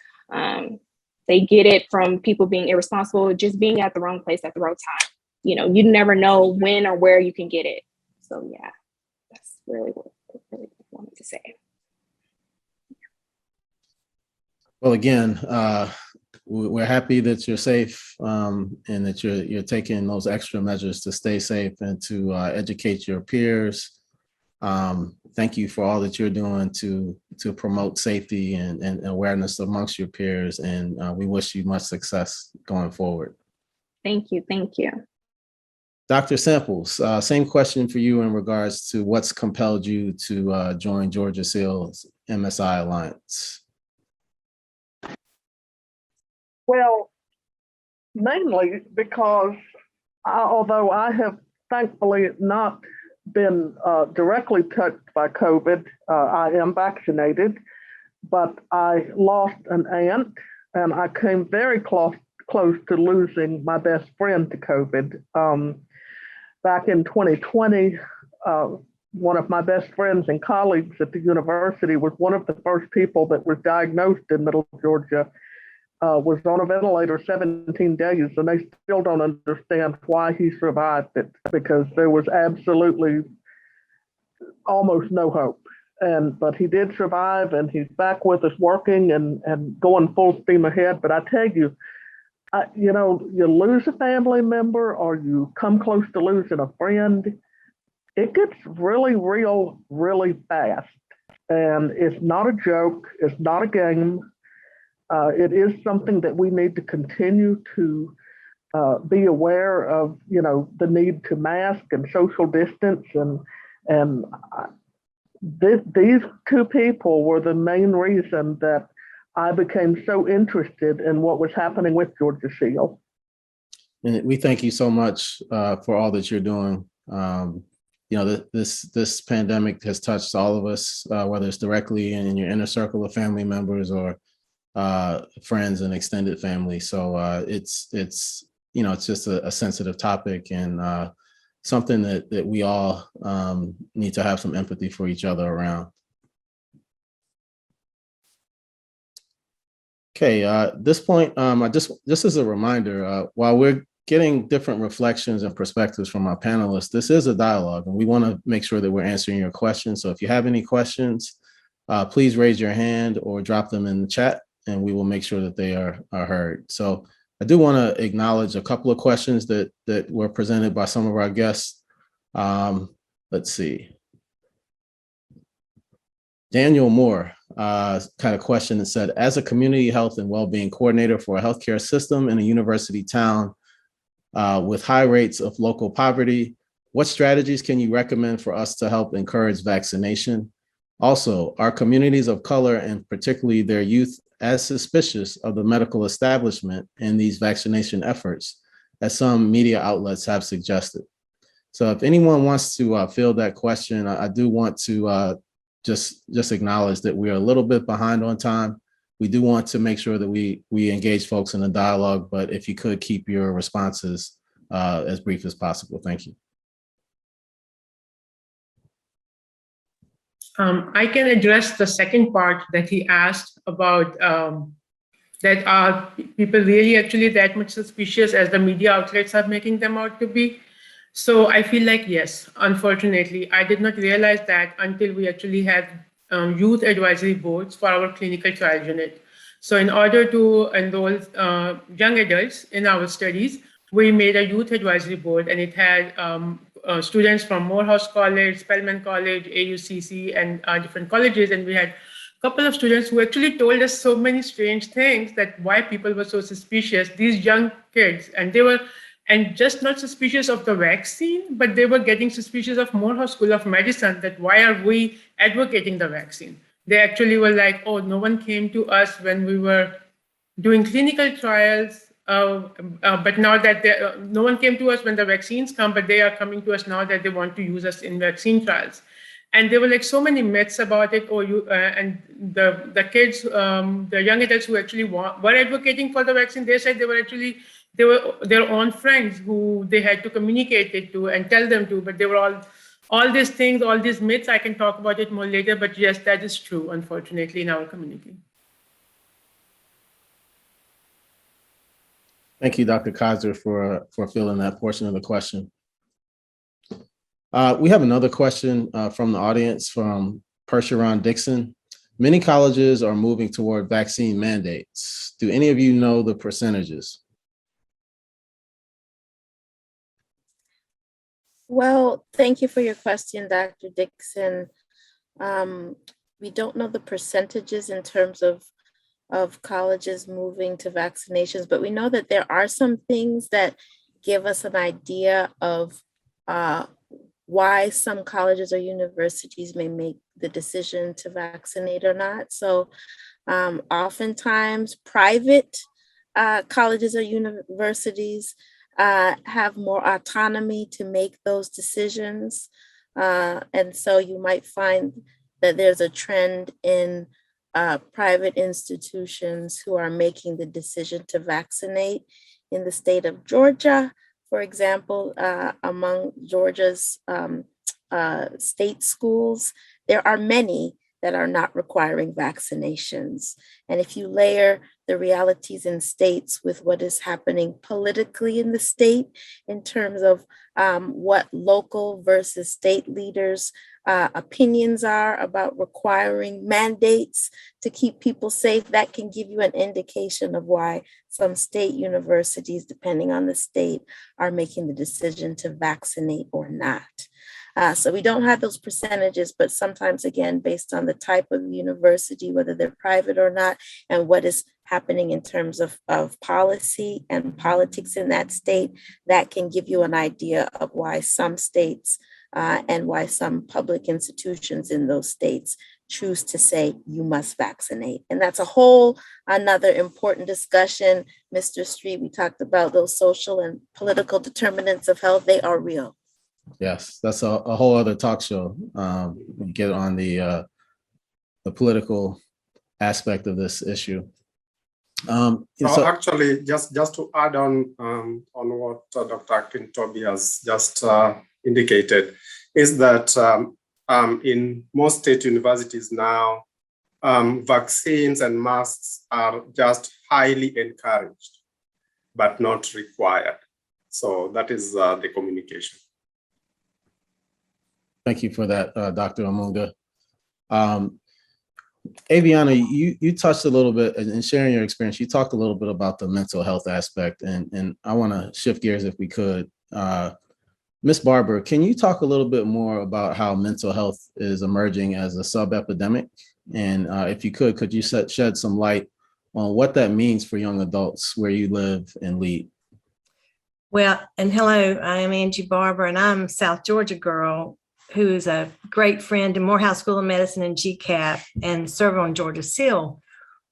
They get it from people being irresponsible, just being at the wrong place at the wrong time. You never know when or where you can get it. So yeah, that's really what I really wanted to say. Well, again, we're happy that you're safe and that you're taking those extra measures to stay safe and to educate your peers. Thank you for all that you're doing to promote safety and awareness amongst your peers. And we wish you much success going forward. Thank you. Thank you. Dr. Samples, same question for you in regards to what's compelled you to join Georgia CEAL's MSI Alliance. Well, mainly because although I have thankfully not been directly touched by COVID, I am vaccinated, but I lost an aunt and I came very close to losing my best friend to COVID. Back in 2020, one of my best friends and colleagues at the university was one of the first people that was diagnosed in Middle Georgia, was on a ventilator 17 days, and they still don't understand why he survived it, because there was absolutely almost no hope. But he did survive, and he's back with us working and going full steam ahead. But I tell you, you lose a family member or you come close to losing a friend, it gets really real, really fast. And it's not a joke, it's not a game. It is something that we need to continue to be aware of, the need to mask and social distance. And these two people were the main reason that I became so interested in what was happening with Georgia CEAL. And we thank you so much for all that you're doing. This pandemic has touched all of us, whether it's directly in your inner circle of family members or friends and extended family. So it's just a sensitive topic and something that we all need to have some empathy for each other around. Okay, at this point, just as a reminder, while we're getting different reflections and perspectives from our panelists, this is a dialogue and we want to make sure that we're answering your questions. So if you have any questions, please raise your hand or drop them in the chat and we will make sure that they are heard. So I do want to acknowledge a couple of questions that were presented by some of our guests. Let's see. Daniel Moore kind of question that said, as a community health and well-being coordinator for a healthcare system in a university town with high rates of local poverty, what strategies can you recommend for us to help encourage vaccination? Also, are communities of color and particularly their youth as suspicious of the medical establishment in these vaccination efforts as some media outlets have suggested? So if anyone wants to field that question, I do want to just acknowledge that we are a little bit behind on time. We do want to make sure that we engage folks in the dialogue, but if you could keep your responses as brief as possible. Thank you. I can address the second part that he asked about that are people really actually that much suspicious as the media outlets are making them out to be. So I feel like, yes, unfortunately, I did not realize that until we actually had youth advisory boards for our clinical trial unit. So in order to enroll young adults in our studies, we made a youth advisory board, and it had students from Morehouse College, Spelman College, AUCC, and different colleges. And we had a couple of students who actually told us so many strange things that why people were so suspicious, these young kids, and they were and just not suspicious of the vaccine, but they were getting suspicious of Morehouse School of Medicine, that why are we advocating the vaccine? They actually were like, oh, no one came to us when we were doing clinical trials, but now that no one came to us when the vaccines come, but they are coming to us now that they want to use us in vaccine trials. And there were like so many myths about it. Or and the kids, the young adults who actually were advocating for the vaccine, they said they were their own friends who they had to communicate it to and tell them to, but they were all these things, all these myths. I can talk about it more later, but yes, that is true, unfortunately, in our community. Thank you, Dr. Kaiser, for filling that portion of the question. We have another question from the audience from Persharon Dixon. Many colleges are moving toward vaccine mandates. Do any of you know the percentages? Well, thank you for your question, Dr. Dixon. We don't know the percentages in terms of colleges moving to vaccinations, but we know that there are some things that give us an idea of why some colleges or universities may make the decision to vaccinate or not. So oftentimes private colleges or universities have more autonomy to make those decisions. And so you might find that there's a trend in private institutions who are making the decision to vaccinate. In the state of Georgia, for example, among Georgia's state schools, there are many that are not requiring vaccinations. And if you layer the realities in states with what is happening politically in the state in terms of what local versus state leaders' opinions are about requiring mandates to keep people safe, that can give you an indication of why some state universities, depending on the state, are making the decision to vaccinate or not. So we don't have those percentages, but sometimes, again, based on the type of university, whether they're private or not, and what is happening in terms of policy and politics in that state, that can give you an idea of why some states and why some public institutions in those states choose to say you must vaccinate. And that's a whole another important discussion. Mr. Street, we talked about those social and political determinants of health. They are real. Yes, that's a whole other talk show. We get on the political aspect of this issue. Actually, just to add on what Dr. Akintobi has just indicated, is that in most state universities now, vaccines and masks are just highly encouraged, but not required. So that is the communication. Thank you for that, Dr. Amunga. Aviana, you touched a little bit in sharing your experience. You talked a little bit about the mental health aspect, and I want to shift gears if we could. Ms. Barber, can you talk a little bit more about how mental health is emerging as a sub-epidemic? And if you could you shed some light on what that means for young adults where you live and lead? Well, and hello, I am Angie Barber, and I'm a South Georgia girl who is a great friend in Morehouse School of Medicine and GCAP and serve on Georgia CEAL.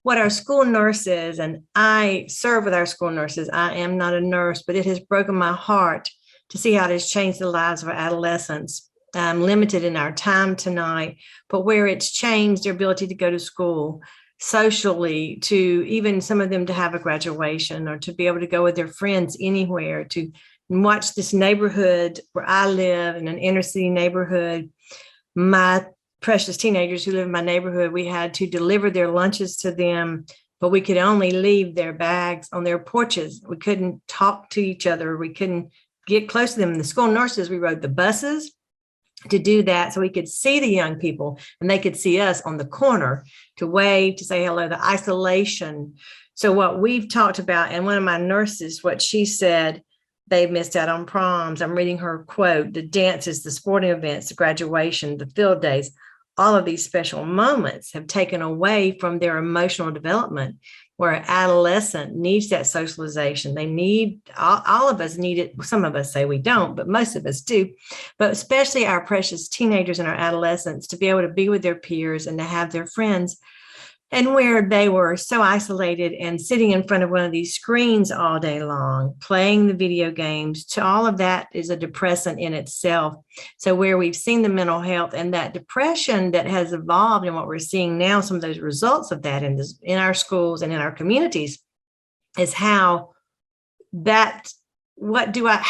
What our school nurses, and I serve with our school nurses, I am not a nurse, but it has broken my heart to see how it has changed the lives of our adolescents. I'm limited in our time tonight, but where it's changed their ability to go to school, socially, to even some of them to have a graduation or to be able to go with their friends anywhere, to watch this neighborhood where I live in an inner city neighborhood. My precious teenagers who live in my neighborhood, we had to deliver their lunches to them, but we could only leave their bags on their porches. We couldn't talk to each other. We couldn't get close to them. The school nurses, we rode the buses to do that so we could see the young people and they could see us on the corner to wave, to say hello, the isolation. So what we've talked about, and one of my nurses, what she said, they missed out on proms. I'm reading her quote, the dances, the sporting events, the graduation, the field days, all of these special moments have taken away from their emotional development. where an adolescent needs that socialization. They need, all of us need it. Some of us say we don't, but most of us do. But especially our precious teenagers and our adolescents, to be able to be with their peers and to have their friends. And where they were so isolated and sitting in front of one of these screens all day long, playing the video games, to all of that is a depressant in itself. So where we've seen the mental health and that depression that has evolved, and what we're seeing now, some of those results of that in our schools and in our communities, is how that, how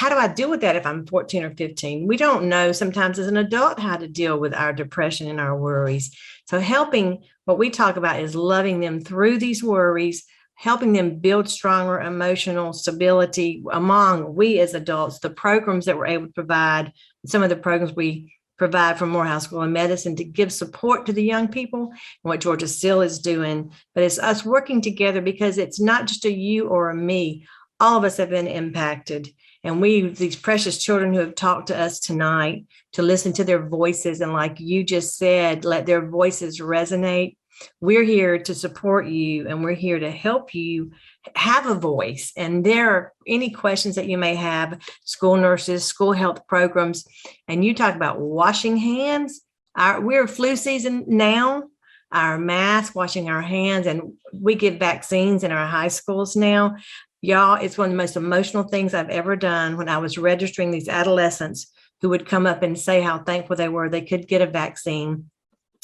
do I deal with that if I'm 14 or 15? We don't know sometimes as an adult how to deal with our depression and our worries. So helping, what we talk about is loving them through these worries, helping them build stronger emotional stability among we as adults, the programs that we're able to provide, some of the programs we provide from Morehouse School of Medicine to give support to the young people, and what Georgia CEAL is doing. But it's us working together, because it's not just a you or a me. All of us have been impacted. And these precious children who have talked to us tonight, to listen to their voices, and like you just said, let their voices resonate. We're here to support you, and we're here to help you have a voice. And there are any questions that you may have, school nurses, school health programs. And you talk about washing hands. We're flu season now. Our masks, washing our hands, and we give vaccines in our high schools now. Y'all, it's one of the most emotional things I've ever done when I was registering these adolescents who would come up and say how thankful they were they could get a vaccine.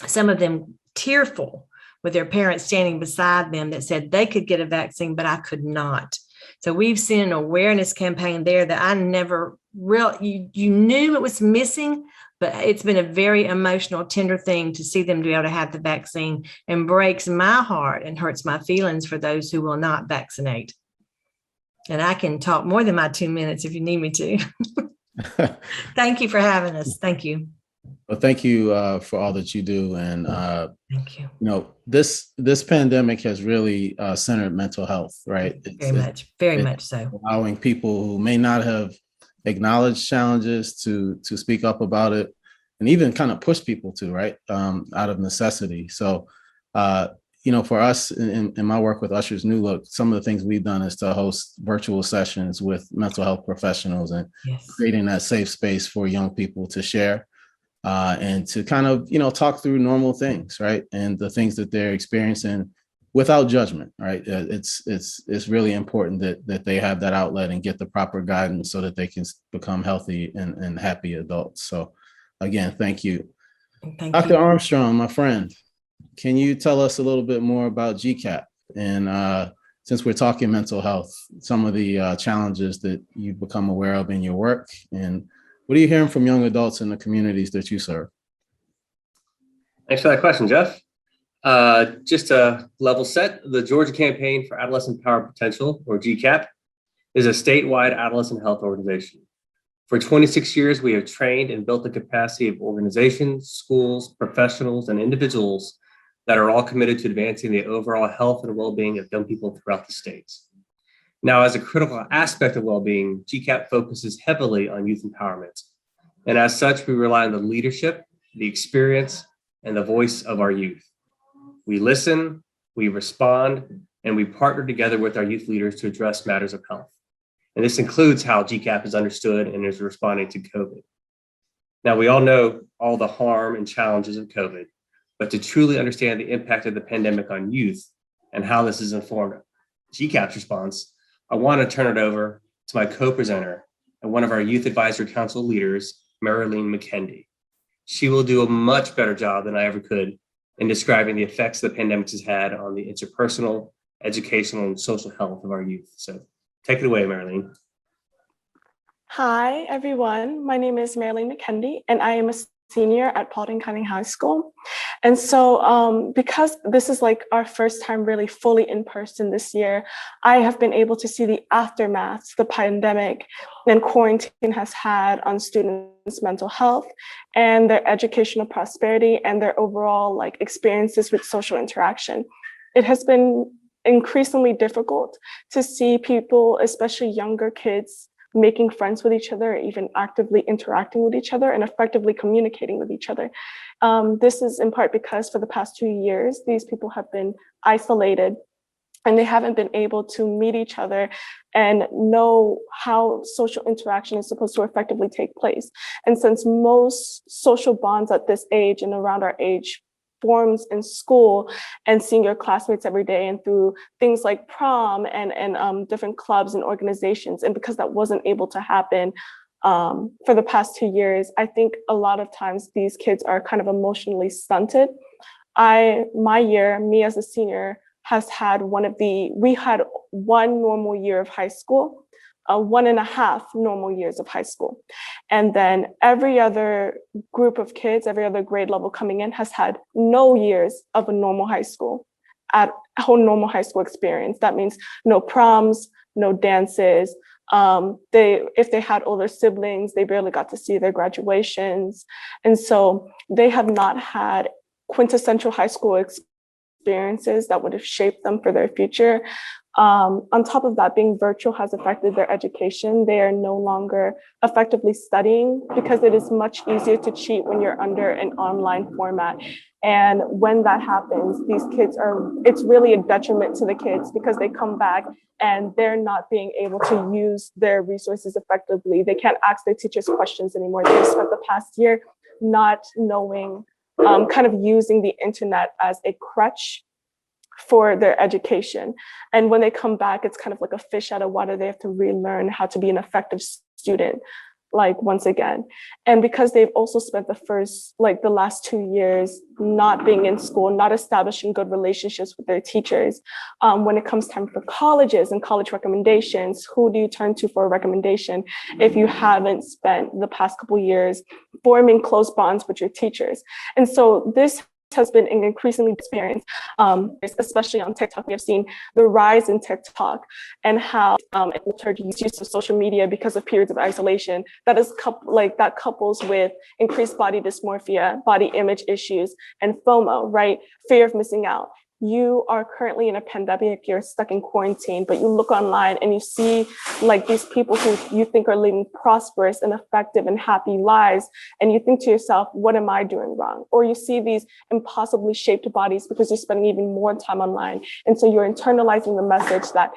Some of them tearful with their parents standing beside them that said they could get a vaccine, but I could not. So we've seen an awareness campaign there that I never really, you knew it was missing, but it's been a very emotional, tender thing to see them be able to have the vaccine, and breaks my heart and hurts my feelings for those who will not vaccinate. And I can talk more than my 2 minutes if you need me to. Thank you for having us. Thank you. Well, thank you for all that you do. And, thank you. You know, this pandemic has really centered mental health, right? Very much so. Allowing people who may not have acknowledged challenges to speak up about it, and even kind of push people to, right, out of necessity. So, you know, for us in my work with Usher's New Look, some of the things we've done is to host virtual sessions with mental health professionals, and creating that safe space for young people to share and to kind of, you know, talk through normal things, right? And the things that they're experiencing without judgment, right? It's really important that they have that outlet and get the proper guidance so that they can become healthy and happy adults. So again, thank you. Dr. Armstrong, my friend, can you tell us a little bit more about GCAP? And since we're talking mental health, some of the challenges that you've become aware of in your work, and what are you hearing from young adults in the communities that you serve? Thanks for that question, Jeff. Just to level set, the Georgia Campaign for Adolescent Power Potential, or GCAP, is a statewide adolescent health organization. For 26 years, we have trained and built the capacity of organizations, schools, professionals, and individuals that are all committed to advancing the overall health and well-being of young people throughout the states. Now, as a critical aspect of well-being, GCAP focuses heavily on youth empowerment. And as such, we rely on the leadership, the experience, and the voice of our youth. We listen, we respond, and we partner together with our youth leaders to address matters of health. And this includes how GCAP is understood and is responding to COVID. Now, we all know all the harm and challenges of COVID, but to truly understand the impact of the pandemic on youth and how this has informed GCAP's response, I want to turn it over to my co-presenter and one of our Youth Advisory Council leaders, Marilyn McKendy. She will do a much better job than I ever could in describing the effects the pandemic has had on the interpersonal, educational, and social health of our youth. So take it away, Marilyn. Hi, everyone. My name is Marilyn McKendy, and I am a senior at Paulding County High School. And so because this is like our first time really fully in person this year, I have been able to see the aftermath the pandemic and quarantine has had on students' mental health and their educational prosperity and their overall like experiences with social interaction. It has been increasingly difficult to see people, especially younger kids, making friends with each other, even actively interacting with each other and effectively communicating with each other. This is in part because for the past 2 years, these people have been isolated and they haven't been able to meet each other and know how social interaction is supposed to effectively take place. And since most social bonds at this age and around our age forms in school and seeing your classmates every day and through things like prom and different clubs and organizations, and because that wasn't able to happen for the past 2 years, I think a lot of times these kids are kind of emotionally stunted. My year, me as a senior, we had one normal year of high school, 1.5 normal years of high school. And then every other group of kids, every other grade level coming in has had no years of a normal high school, at a whole normal high school experience. That means no proms, no dances. If they had older siblings, they barely got to see their graduations. And so they have not had quintessential high school experiences that would have shaped them for their future. On top of that, being virtual has affected their education. They are no longer effectively studying because it is much easier to cheat when you're under an online format. And when that happens, it's really a detriment to the kids because they come back and they're not being able to use their resources effectively. They can't ask their teachers questions anymore. They spent the past year not knowing, kind of using the internet as a crutch for their education. And when they come back, it's kind of like a fish out of water. They have to relearn how to be an effective student, like once again. And because they've also spent the last 2 years not being in school, not establishing good relationships with their teachers, when it comes time for colleges and college recommendations, who do you turn to for a recommendation if you haven't spent the past couple years forming close bonds with your teachers? And so this has been an increasingly experience, especially on TikTok. We have seen the rise in TikTok and how use of social media because of periods of isolation that couples with increased body dysmorphia, body image issues, and FOMO, right? Fear of missing out. You are currently in a pandemic, you're stuck in quarantine, but you look online and you see like these people who you think are living prosperous and effective and happy lives. And you think to yourself, what am I doing wrong? Or you see these impossibly shaped bodies because you're spending even more time online. And so you're internalizing the message that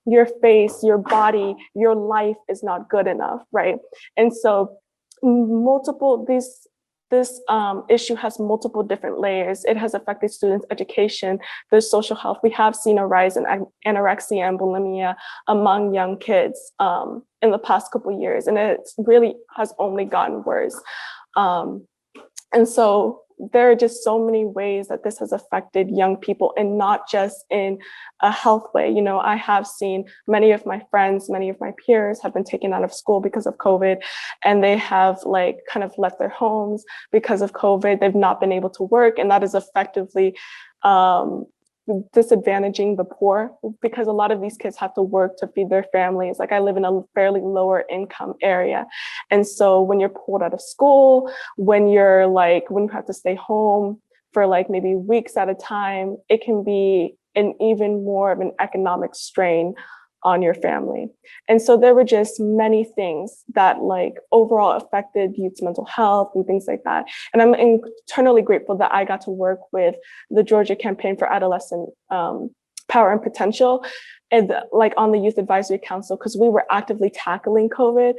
your face, your body, your life is not good enough, right? And so this issue has multiple different layers. It has affected students' education, their social health. We have seen a rise in anorexia and bulimia among young kids in the past couple of years, and it really has only gotten worse. And so there are just so many ways that this has affected young people, and not just in a health way. You know, I have seen many of my friends, many of my peers have been taken out of school because of COVID, and they have kind of left their homes because of COVID. They've not been able to work, and that is effectively disadvantaging the poor, because a lot of these kids have to work to feed their families. Like, I live in a fairly lower income area. And so when you're pulled out of school, when you have to stay home for maybe weeks at a time, it can be an even more of an economic strain on your family. And so there were just many things that overall affected youth's mental health and things like that. And I'm eternally grateful that I got to work with the Georgia Campaign for Adolescent Power and Potential, and on the Youth Advisory Council, because we were actively tackling COVID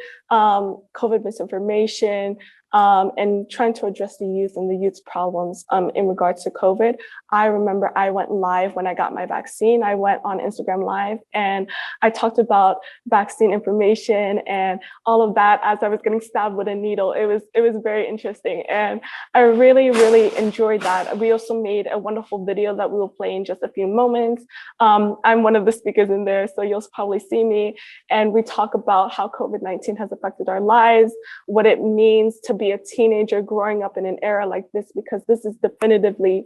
misinformation, and trying to address the youth and the youth's problems in regards to COVID. I remember I went live when I got my vaccine. I went on Instagram Live and I talked about vaccine information and all of that as I was getting stabbed with a needle. It was very interesting, and I really, really enjoyed that. We also made a wonderful video that we will play in just a few moments. I'm one of the speakers in there, so you'll probably see me. And we talk about how COVID-19 has affected our lives, what it means to be a teenager growing up in an era like this, because this is definitively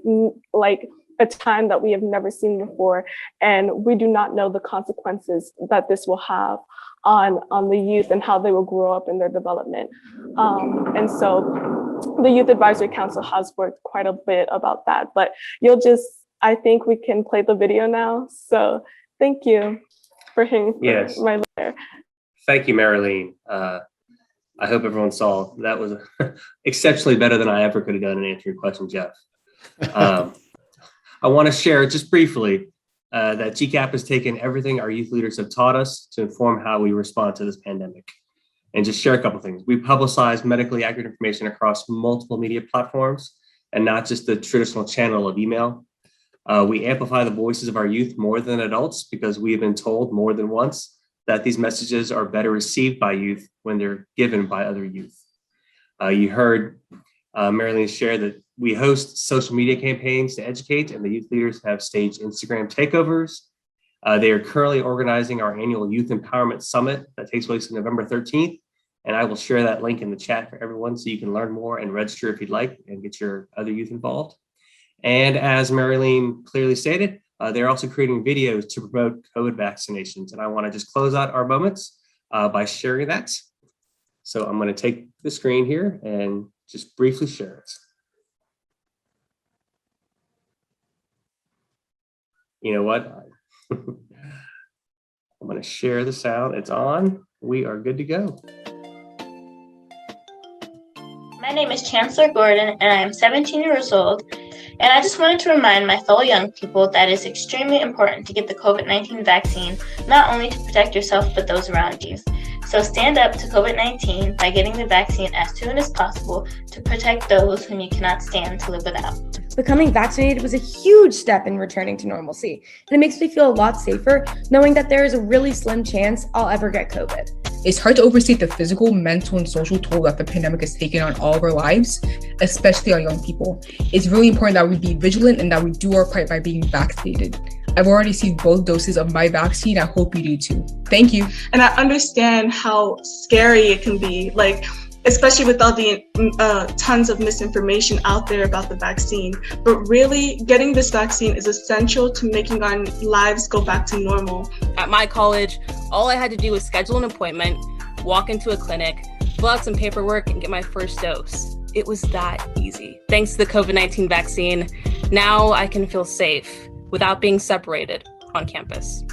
a time that we have never seen before. And we do not know the consequences that this will have on the youth and how they will grow up in their development. And so the Youth Advisory Council has worked quite a bit about that, but I think we can play the video now. So thank you for hearing my letter. Thank you, Marilyn. I hope everyone saw that was exceptionally better than I ever could have done in answering your question, Jeff. I want to share just briefly that GCAP has taken everything our youth leaders have taught us to inform how we respond to this pandemic. And just share a couple things. We publicize medically accurate information across multiple media platforms and not just the traditional channel of email. We amplify the voices of our youth more than adults because we have been told more than once that these messages are better received by youth when they're given by other youth. You heard Marilyn share that we host social media campaigns to educate, and the youth leaders have staged Instagram takeovers. They are currently organizing our annual Youth Empowerment Summit that takes place on November 13th. And I will share that link in the chat for everyone so you can learn more and register if you'd like and get your other youth involved. And as Marilyn clearly stated, they're also creating videos to promote COVID vaccinations. And I want to just close out our moments by sharing that. So I'm going to take the screen here and just briefly share it. You know what? I'm going to share the sound. It's on. We are good to go. My name is Chancellor Gordon, and I am 17 years old. And I just wanted to remind my fellow young people that it's extremely important to get the COVID-19 vaccine, not only to protect yourself, but those around you. So stand up to COVID-19 by getting the vaccine as soon as possible to protect those whom you cannot stand to live without. Becoming vaccinated was a huge step in returning to normalcy, and it makes me feel a lot safer knowing that there is a really slim chance I'll ever get COVID. It's hard to overstate the physical, mental, and social toll that the pandemic has taken on all of our lives, especially on young people. It's really important that we be vigilant and that we do our part by being vaccinated. I've already received both doses of my vaccine. I hope you do too. Thank you. And I understand how scary it can be, especially with all the tons of misinformation out there about the vaccine. But really, getting this vaccine is essential to making our lives go back to normal. At my college, all I had to do was schedule an appointment, walk into a clinic, fill out some paperwork, and get my first dose. It was that easy. Thanks to the COVID-19 vaccine, now I can feel safe without being separated on campus.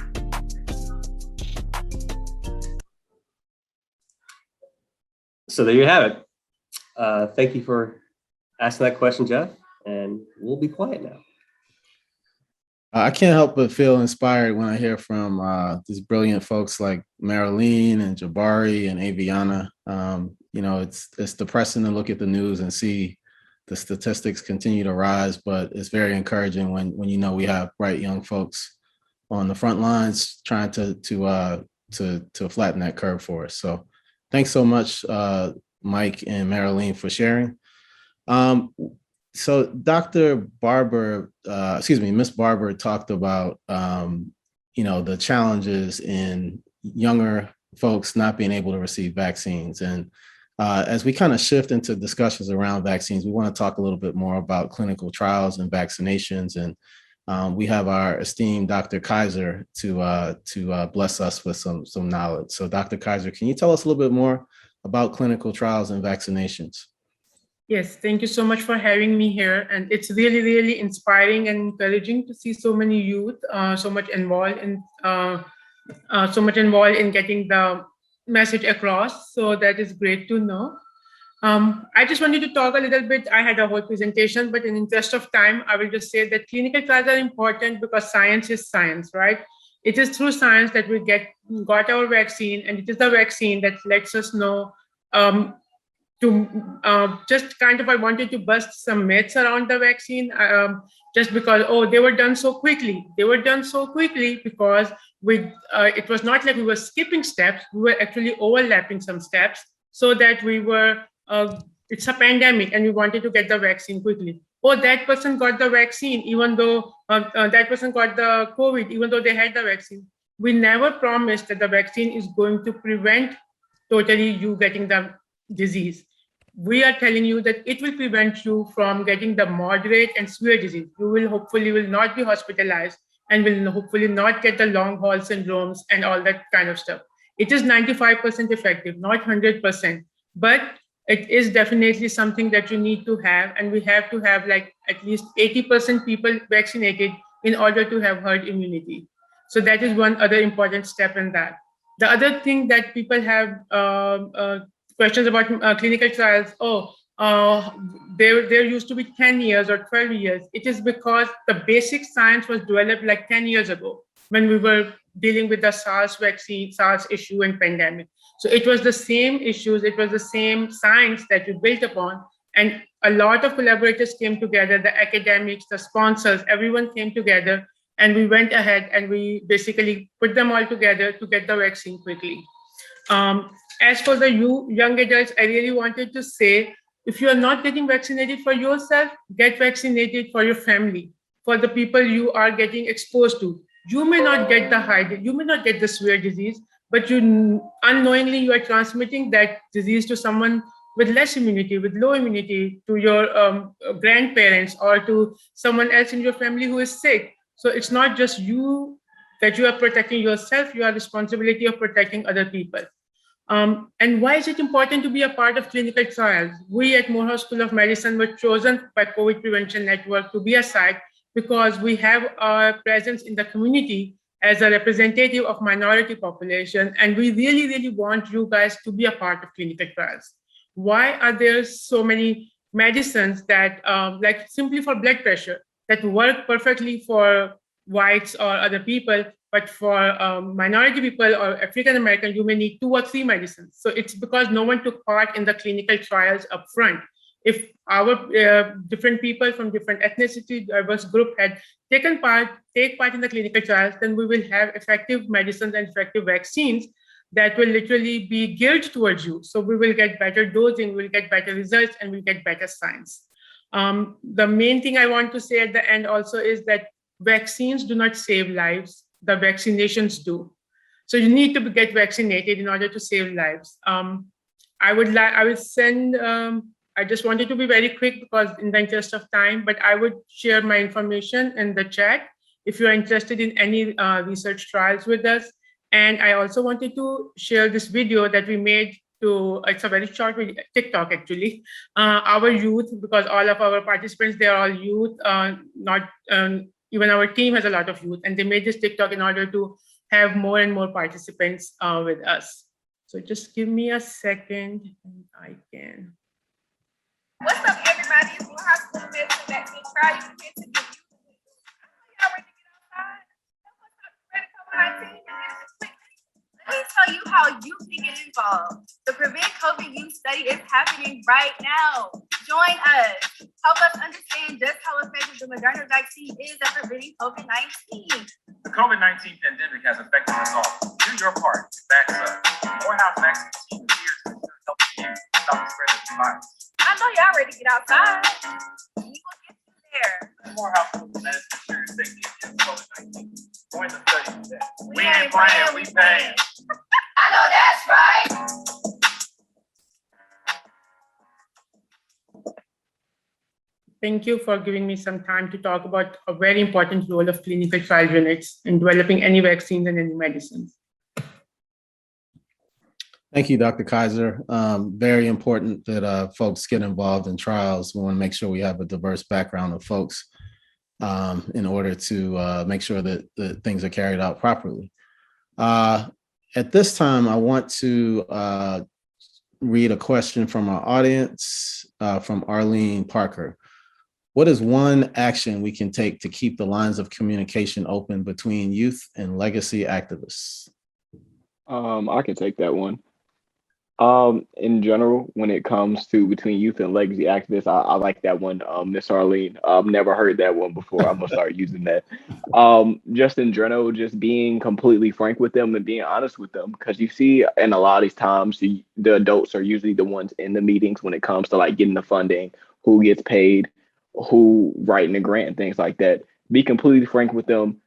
So there you have it. Thank you for asking that question, Jeff, and we'll be quiet now. I can't help but feel inspired when I hear from these brilliant folks like Marilyn and Jabari and Aviana. It's depressing to look at the news and see the statistics continue to rise, but it's very encouraging when we have bright young folks on the front lines trying to flatten that curve for us. So thanks so much, Mike and Marilyn, for sharing. So Dr. Barber, Miss Barber talked about, the challenges in younger folks not being able to receive vaccines. And as we kind of shift into discussions around vaccines, we want to talk a little bit more about clinical trials and vaccinations. And we have our esteemed Dr. Kaiser to bless us with some knowledge. So Dr. Kaiser, can you tell us a little bit more about clinical trials and vaccinations? Yes, thank you so much for having me here. And it's really, really inspiring and encouraging to see so many youth so much involved in getting the message across. So that is great to know. I just wanted to talk a little bit. I had a whole presentation, but in interest of time, I will just say that clinical trials are important because science is science, right? It is through science that we got our vaccine, and it is the vaccine that lets us know I wanted to bust some myths around the vaccine just because, they were done so quickly. They were done so quickly because it was not like we were skipping steps. We were actually overlapping some steps so that it's a pandemic and we wanted to get the vaccine quickly. That person got the vaccine, even though that person got the COVID, even though they had the vaccine. We never promised that the vaccine is going to prevent totally you getting the disease. We are telling you that it will prevent you from getting the moderate and severe disease. You will hopefully not be hospitalized and will hopefully not get the long haul syndromes and all that kind of stuff. It is 95% effective, not 100%, but it is definitely something that you need to have, and we have to have at least 80% people vaccinated in order to have herd immunity. So that is one other important step in that. The other thing that people have questions about clinical trials. there used to be 10 years or 12 years. It is because the basic science was developed like 10 years ago when we were dealing with the SARS vaccine, SARS issue and pandemic. So it was the same issues, it was the same science that we built upon. And a lot of collaborators came together, the academics, the sponsors, everyone came together, and we went ahead and we basically put them all together to get the vaccine quickly. As for the young adults, I really wanted to say, if you are not getting vaccinated for yourself, get vaccinated for your family, for the people you are getting exposed to. You may not get you may not get the severe disease, but unknowingly you are transmitting that disease to someone with less immunity, with low immunity, to your grandparents or to someone else in your family who is sick. So it's not just you that you are protecting yourself, you are responsibility of protecting other people. And why is it important to be a part of clinical trials? We at Morehouse School of Medicine were chosen by COVID Prevention Network to be a site because we have our presence in the community as a representative of minority population. And we really, really want you guys to be a part of clinical trials. Why are there so many medicines that, like simply for blood pressure, that work perfectly for whites or other people, but for minority people or African American, you may need 2 or 3 medicines. So it's because no one took part in the clinical trials up front. If our different people from different ethnicity, diverse group had take part in the clinical trials, then we will have effective medicines and effective vaccines that will literally be geared towards you. So we will get better dosing, we'll get better results, and we'll get better science. The main thing I want to say at the end also is that vaccines do not save lives, the vaccinations do. So you need to get vaccinated in order to save lives. I just wanted to be very quick because in the interest of time, but I would share my information in the chat if you're interested in any research trials with us. And I also wanted to share this video that we made it's a very short video, TikTok actually, our youth, because all of our participants, they're all youth, even our team has a lot of youth, and they made this TikTok in order to have more and more participants with us. So just give me a second and I can. What's up, everybody? It's Morehouse School of Medicine vaccine trial. You can to get you. Y'all ready to get outside? What's up? Ready to come on team? Let me tell you how you can get involved. The Prevent COVID Youth Study is happening right now. Join us. Help us understand just how effective the Moderna vaccine is at preventing COVID-19. The COVID-19 pandemic has affected us all. Do your part. Vax up. Morehouse Vaccine Team is here to help you stop the spread of the virus. I know y'all ready to get outside. We will get you there. Morehouse School of Medicine ensures safety against COVID-19. Join the study today. We ain't playing, we paying. I know that's right. Thank you for giving me some time to talk about a very important role of clinical trial units in developing any vaccines and any medicines. Thank you, Dr. Kaiser. Very important that folks get involved in trials. We want to make sure we have a diverse background of folks in order to make sure that things are carried out properly. At this time, I want to read a question from our audience from Arlene Parker. What is one action we can take to keep the lines of communication open between youth and legacy activists? I can take that one. In general, when it comes to between youth and legacy activists, I like that one, Miss Arlene. I've never heard that one before. I'm gonna start using that. Just in general, just being completely frank with them and being honest with them, because you see, in a lot of these times, the adults are usually the ones in the meetings when it comes to like getting the funding, who gets paid, who writing the grant, and things like that. Be completely frank with them.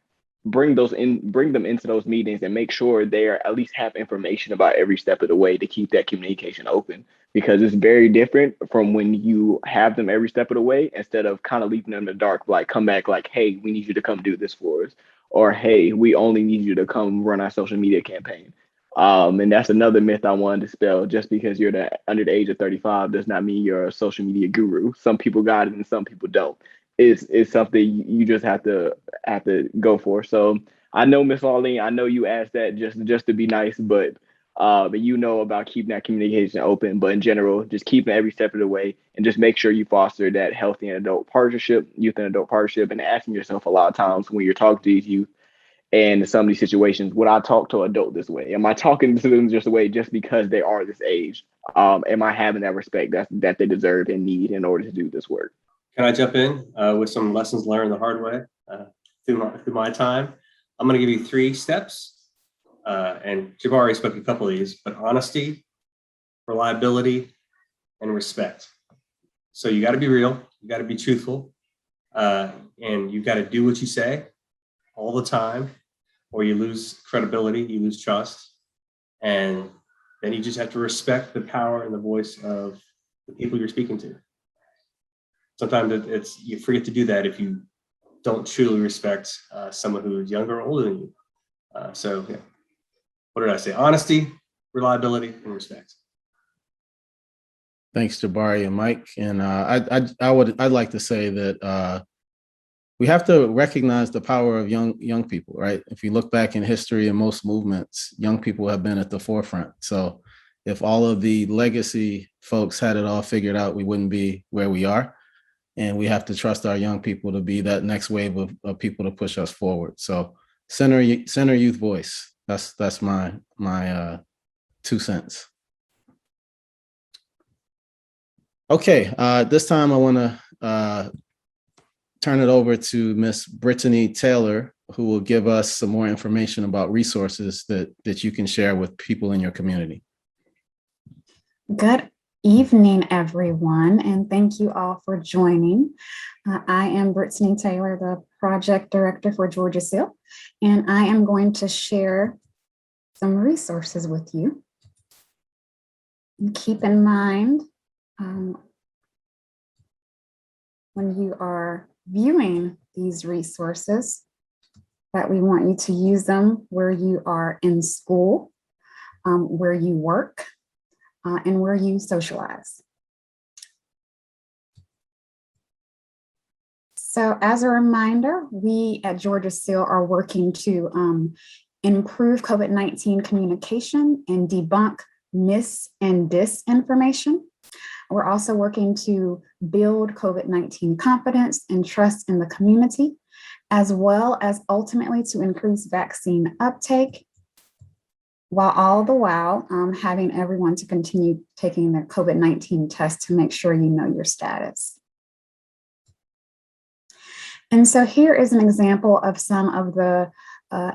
Bring them into those meetings and make sure they are at least have information about every step of the way to keep that communication open, because it's very different from when you have them every step of the way instead of kind of leaving them in the dark, like come back like, hey, we need you to come do this for us, or hey, we only need you to come run our social media campaign. And that's another myth I wanted to dispel. Just because you're under the age of 35 does not mean you're a social media guru. Some people got it and some people don't. Is something you just have to go for. So I know, Miss Arlene, I know you asked that just to be nice, but But you know about keeping that communication open, but in general, just keeping every step of the way and just make sure you foster that healthy and adult partnership, youth and adult partnership, and asking yourself a lot of times when you're talking to these youth and in some of these situations, would I talk to an adult this way? Am I talking to them just a way just because they are this age? Am I having that respect that they deserve and need in order to do this work? Can I jump in with some lessons learned the hard way through my time? I'm going to give you 3 steps, and Jabari spoke a couple of these, but honesty, reliability, and respect. So you got to be real, you got to be truthful, and you got to do what you say all the time, or you lose credibility, you lose trust, and then you just have to respect the power and the voice of the people you're speaking to. Sometimes it's you forget to do that if you don't truly respect someone who is younger or older than you. So yeah, what did I say? Honesty, reliability, and respect. Thanks, Jabari and Mike. And I'd like to say that we have to recognize the power of young people, right? If you look back in history in most movements, young people have been at the forefront. So if all of the legacy folks had it all figured out, we wouldn't be where we are. And we have to trust our young people to be that next wave of people to push us forward. So center youth voice. That's my 2 cents. Okay, this time I want to turn it over to Miss Brittany Taylor, who will give us some more information about resources that you can share with people in your community. Good evening, everyone, and thank you all for joining. I am Brittany Taylor, the project director for Georgia CEAL, and I am going to share some resources with you. And keep in mind, when you are viewing these resources, that we want you to use them where you are in school, where you work, and where you socialize. So as a reminder, we at Georgia CEAL are working to improve COVID-19 communication and debunk mis and disinformation. We're also working to build COVID-19 confidence and trust in the community, as well as ultimately to increase vaccine uptake, while all the while having everyone to continue taking their COVID-19 test to make sure you know your status. And so here is an example of some of the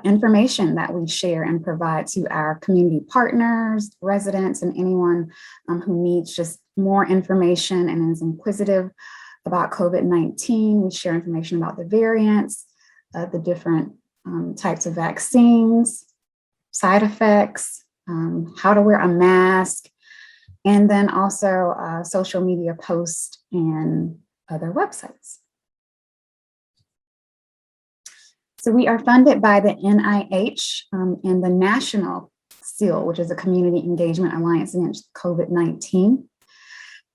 information that we share and provide to our community partners, residents, and anyone who needs just more information and is inquisitive about COVID-19. We share information about the variants, the different types of vaccines, side effects, how to wear a mask, and then also social media posts and other websites. So we are funded by the NIH and the National CEAL, which is a Community Engagement Alliance Against COVID-19.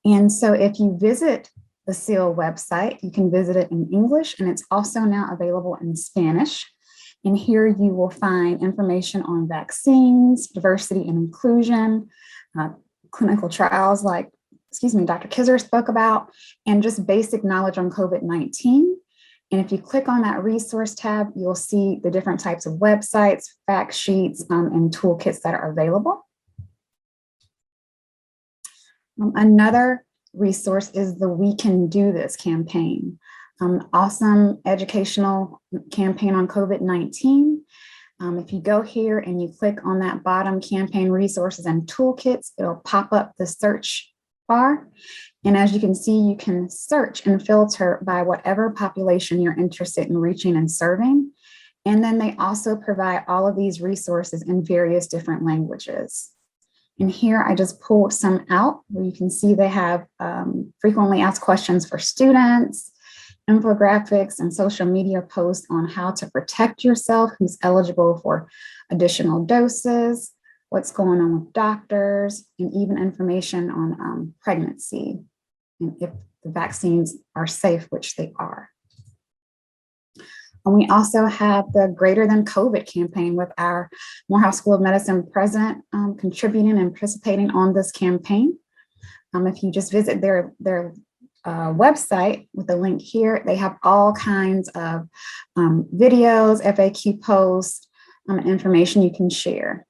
And so if you visit the CEAL website, you can visit it in English, and it's also now available in Spanish. And here you will find information on vaccines, diversity and inclusion, clinical trials like, Dr. Kizzer spoke about, and just basic knowledge on COVID-19. And if you click on that resource tab, you'll see the different types of websites, fact sheets, and toolkits that are available. Another resource is the We Can Do This campaign. Awesome educational campaign on COVID-19. If you go here and you click on that bottom campaign resources and toolkits, it'll pop up the search bar. And as you can see, you can search and filter by whatever population you're interested in reaching and serving. And then they also provide all of these resources in various different languages. And here I just pulled some out where you can see they have frequently asked questions for students, infographics, and social media posts on how to protect yourself, who's eligible for additional doses, what's going on with doctors, and even information on pregnancy and if the vaccines are safe, which they are. And we also have the Greater Than COVID campaign with our Morehouse School of Medicine president contributing and participating on this campaign. If you just visit their website with the link here, they have all kinds of videos, FAQ posts, information you can share.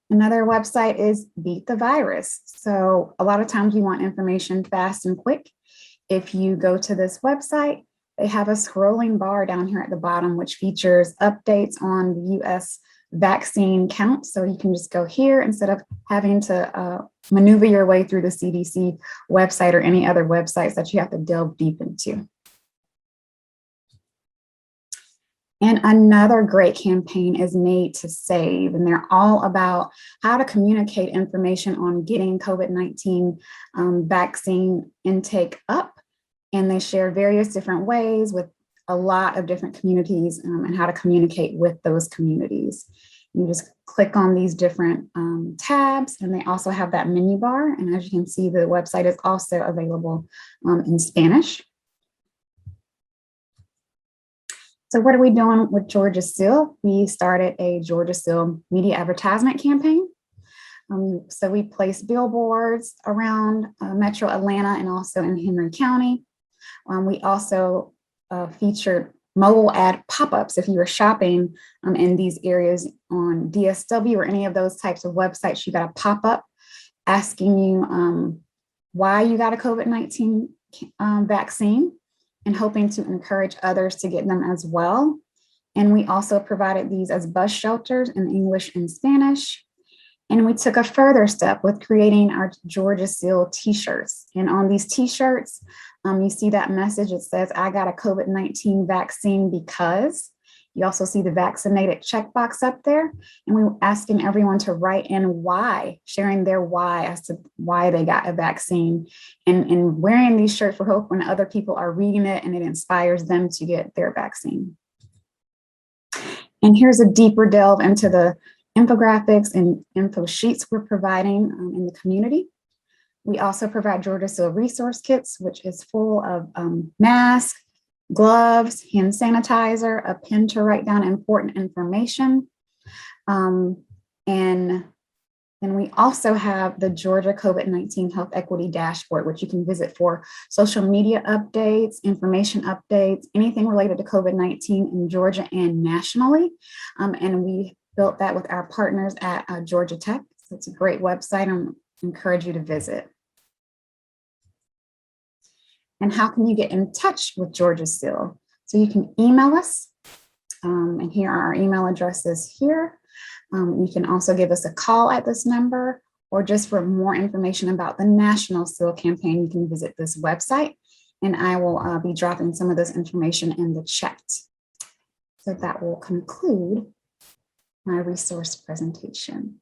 Another website is Beat the Virus. So a lot of times you want information fast and quick. If you go to this website, they have a scrolling bar down here at the bottom, which features updates on the US vaccine count. So you can just go here instead of having to maneuver your way through the CDC website or any other websites that you have to delve deep into. And another great campaign is Made to Save, and they're all about how to communicate information on getting COVID-19 vaccine intake up. And they share various different ways with a lot of different communities and how to communicate with those communities. You just click on these different tabs, and they also have that menu bar. And as you can see, the website is also available in Spanish. So what are we doing with Georgia CEAL? We started a Georgia CEAL media advertisement campaign. So we placed billboards around Metro Atlanta and also in Henry County. We also featured mobile ad pop-ups. If you were shopping in these areas on DSW or any of those types of websites, you got a pop-up asking you why you got a COVID-19 vaccine, and hoping to encourage others to get them as well. And we also provided these as bus shelters in English and Spanish. And we took a further step with creating our Georgia CEAL t-shirts. And on these t-shirts, you see that message. It says, I got a COVID-19 vaccine because. You also see the vaccinated checkbox up there. And we were asking everyone to write in why, sharing their why as to why they got a vaccine. And wearing these shirts, we're hoping other people are reading it and it inspires them to get their vaccine. And here's a deeper delve into the infographics and info sheets we're providing in the community. We also provide Georgia CEAL resource kits, which is full of masks, gloves, hand sanitizer, a pen to write down important information. And then we also have the Georgia COVID-19 Health Equity Dashboard, which you can visit for social media updates, information updates, anything related to COVID-19 in Georgia and nationally. And we built that with our partners at Georgia Tech. So it's a great website. I encourage you to visit. And how can you get in touch with Georgia CEAL? So you can email us, and here are our email addresses here. You can also give us a call at this number, or just for more information about the National CEAL campaign, you can visit this website, and I will be dropping some of this information in the chat. So that will conclude my resource presentation.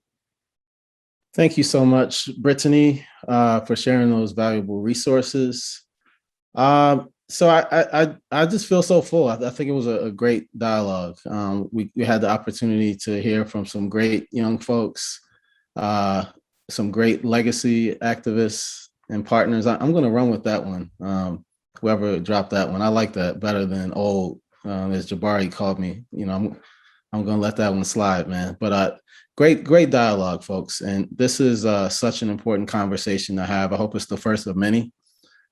Thank you so much, Brittany, for sharing those valuable resources. So I just feel so full. I think it was a great dialogue. We had the opportunity to hear from some great young folks, some great legacy activists and partners. I'm going to run with that one. Whoever dropped that one, I like that better than old, as Jabari called me. You know, I'm going to let that one slide, man. But great dialogue, folks. And this is such an important conversation to have. I hope it's the first of many.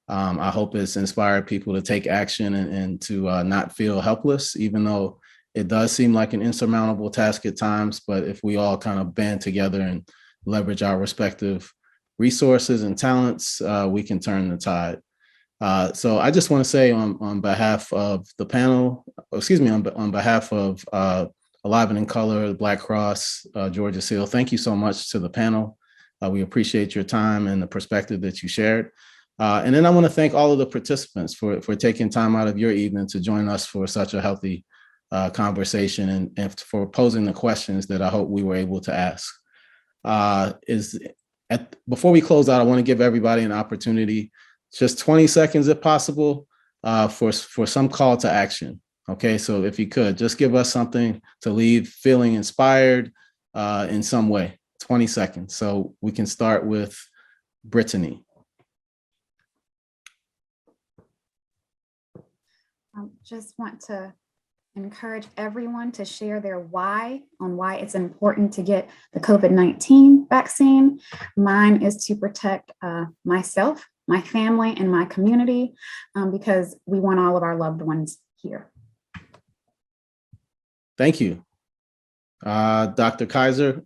I hope it's inspired people to take action and to not feel helpless, even though it does seem like an insurmountable task at times. But if we all kind of band together and leverage our respective resources and talents, we can turn the tide. So I just want to say on behalf of the panel, on behalf of Alive and in Color, Black Cross, Georgia CEAL, thank you so much to the panel. We appreciate your time and the perspective that you shared. And then I want to thank all of the participants for taking time out of your evening to join us for such a healthy conversation and for posing the questions that I hope we were able to ask. Before we close out, I want to give everybody an opportunity, just 20 seconds if possible, for some call to action. Okay, so if you could, just give us something to leave feeling inspired in some way, 20 seconds. So we can start with Brittany. just want to encourage everyone to share their why on why it's important to get the COVID-19 vaccine. Mine is to protect myself, my family, and my community because we want all of our loved ones here. Thank you. Dr. Kaiser.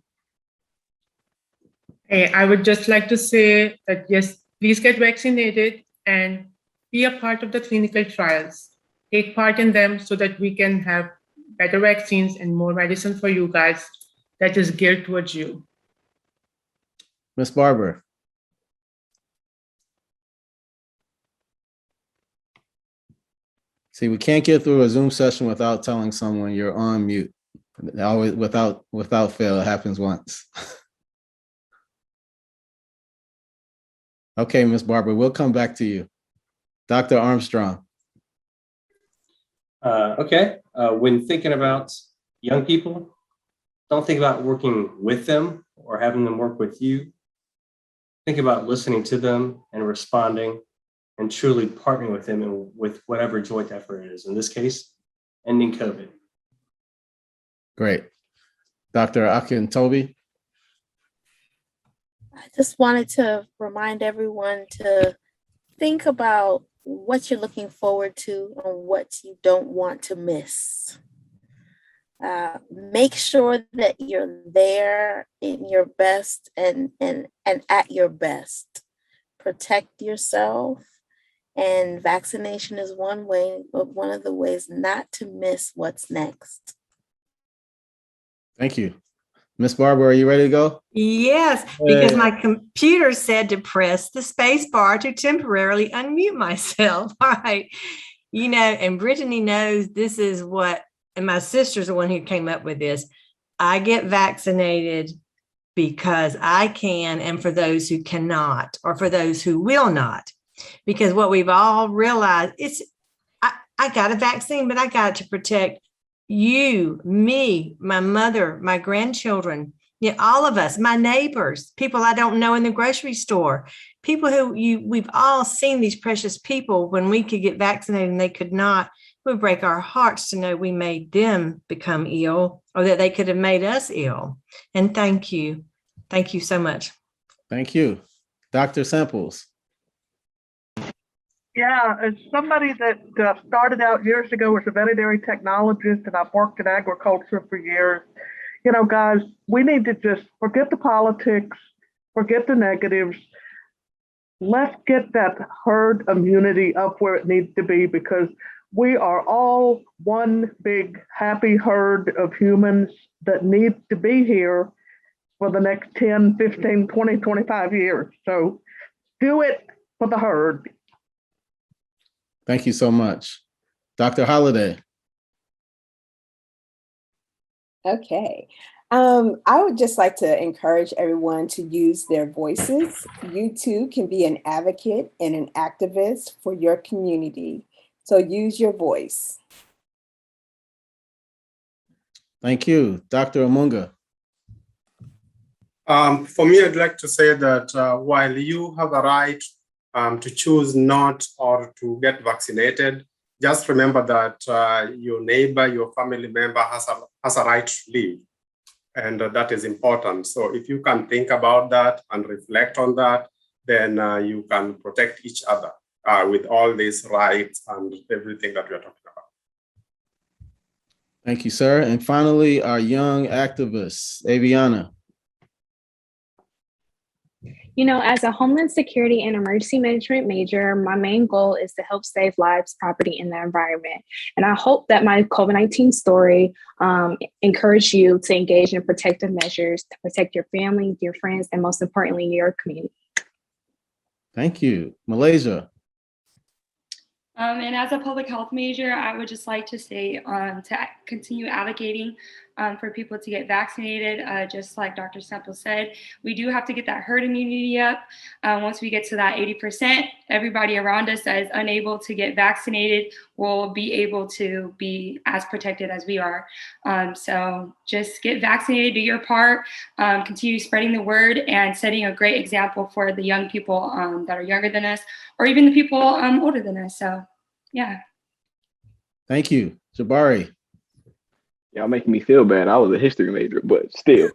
Hey, I would just like to say that yes, please get vaccinated and be a part of the clinical trials. Take part in them so that we can have better vaccines and more medicine for you guys that is geared towards you. Ms. Barber. See, we can't get through a Zoom session without telling someone you're on mute. Always without fail, it happens once. Okay, Ms. Barber, we'll come back to you. Dr. Armstrong. When thinking about young people, don't think about working with them or having them work with you. Think about listening to them and responding and truly partnering with them and with whatever joint effort it is. In this case, ending COVID. Great. Dr. Akintobi. I just wanted to remind everyone to think about what you're looking forward to and what you don't want to miss. Make sure that you're there in your best and at your best. Protect yourself, and vaccination is one of the ways not to miss what's next. Thank you. Ms. Barber, are you ready to go? Yes, because my computer said to press the space bar to temporarily unmute myself. All right. You know, and Brittany knows this is what, and my sister's the one who came up with this. I get vaccinated because I can, and for those who cannot, or for those who will not. Because what we've all realized, I got a vaccine, but I got it to protect you, me, my mother, my grandchildren, all of us, my neighbors, people I don't know in the grocery store, people who we've all seen these precious people when we could get vaccinated and they could not. It would break our hearts to know we made them become ill or that they could have made us ill. And thank you. Thank you so much. Thank you. Dr. Samples. Yeah, as somebody that started out years ago as a veterinary technologist, and I've worked in agriculture for years, you know, guys, we need to just forget the politics, forget the negatives. Let's get that herd immunity up where it needs to be, because we are all one big happy herd of humans that needs to be here for the next 10, 15, 20, 25 years. So do it for the herd. Thank you so much. Dr. Holliday. Okay. I would just like to encourage everyone to use their voices. You too can be an advocate and an activist for your community. So use your voice. Thank you. Dr. Amunga. For me, I'd like to say that while you have a right to choose not or to get vaccinated, just remember that your neighbor, your family member has a right to live. And that is important. So if you can think about that and reflect on that, then you can protect each other with all these rights and everything that we are talking about. Thank you, sir. And finally, our young activists, Aviana. You know, as a Homeland Security and Emergency Management major, my main goal is to help save lives, property, and the environment. And I hope that my COVID-19 story encouraged you to engage in protective measures to protect your family, your friends, and most importantly, your community. Thank you. Malaysia. And as a public health major, I would just like to say to continue advocating for people to get vaccinated. Just like Dr. Semple said, we do have to get that herd immunity up. Once we get to that 80%, everybody around us that is unable to get vaccinated will be able to be as protected as we are. So just get vaccinated, do your part, continue spreading the word and setting a great example for the young people that are younger than us, or even the people older than us. So, yeah. Thank you. Jabari. Y'all making me feel bad. I was a history major, but still.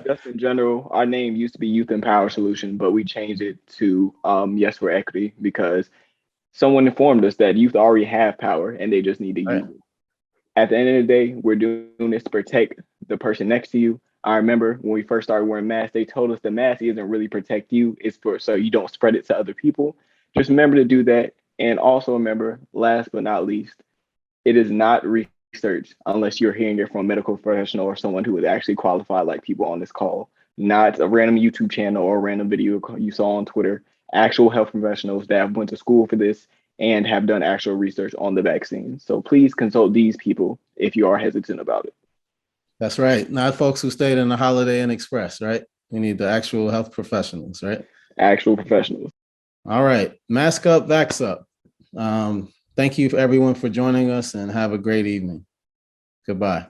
Just in general, our name used to be Youth Empower Solution, but we changed it to Yes for Equity because someone informed us that youth already have power and they just need to use it. At the end of the day, we're doing this to protect the person next to you. I remember when we first started wearing masks, they told us the mask isn't really protect you. It's for so you don't spread it to other people. Just remember to do that. And also remember, last but not least, it is not research unless you're hearing it from a medical professional or someone who is actually qualified, like people on this call, not a random YouTube channel or a random video you saw on Twitter. Actual health professionals that went to school for this and have done actual research on the vaccine. So please consult these people if you are hesitant about it. That's right. Not folks who stayed in the Holiday Inn Express, right? We need the actual health professionals, right? Actual professionals. All right. Mask up, vax up. Thank you for everyone for joining us and have a great evening. Goodbye.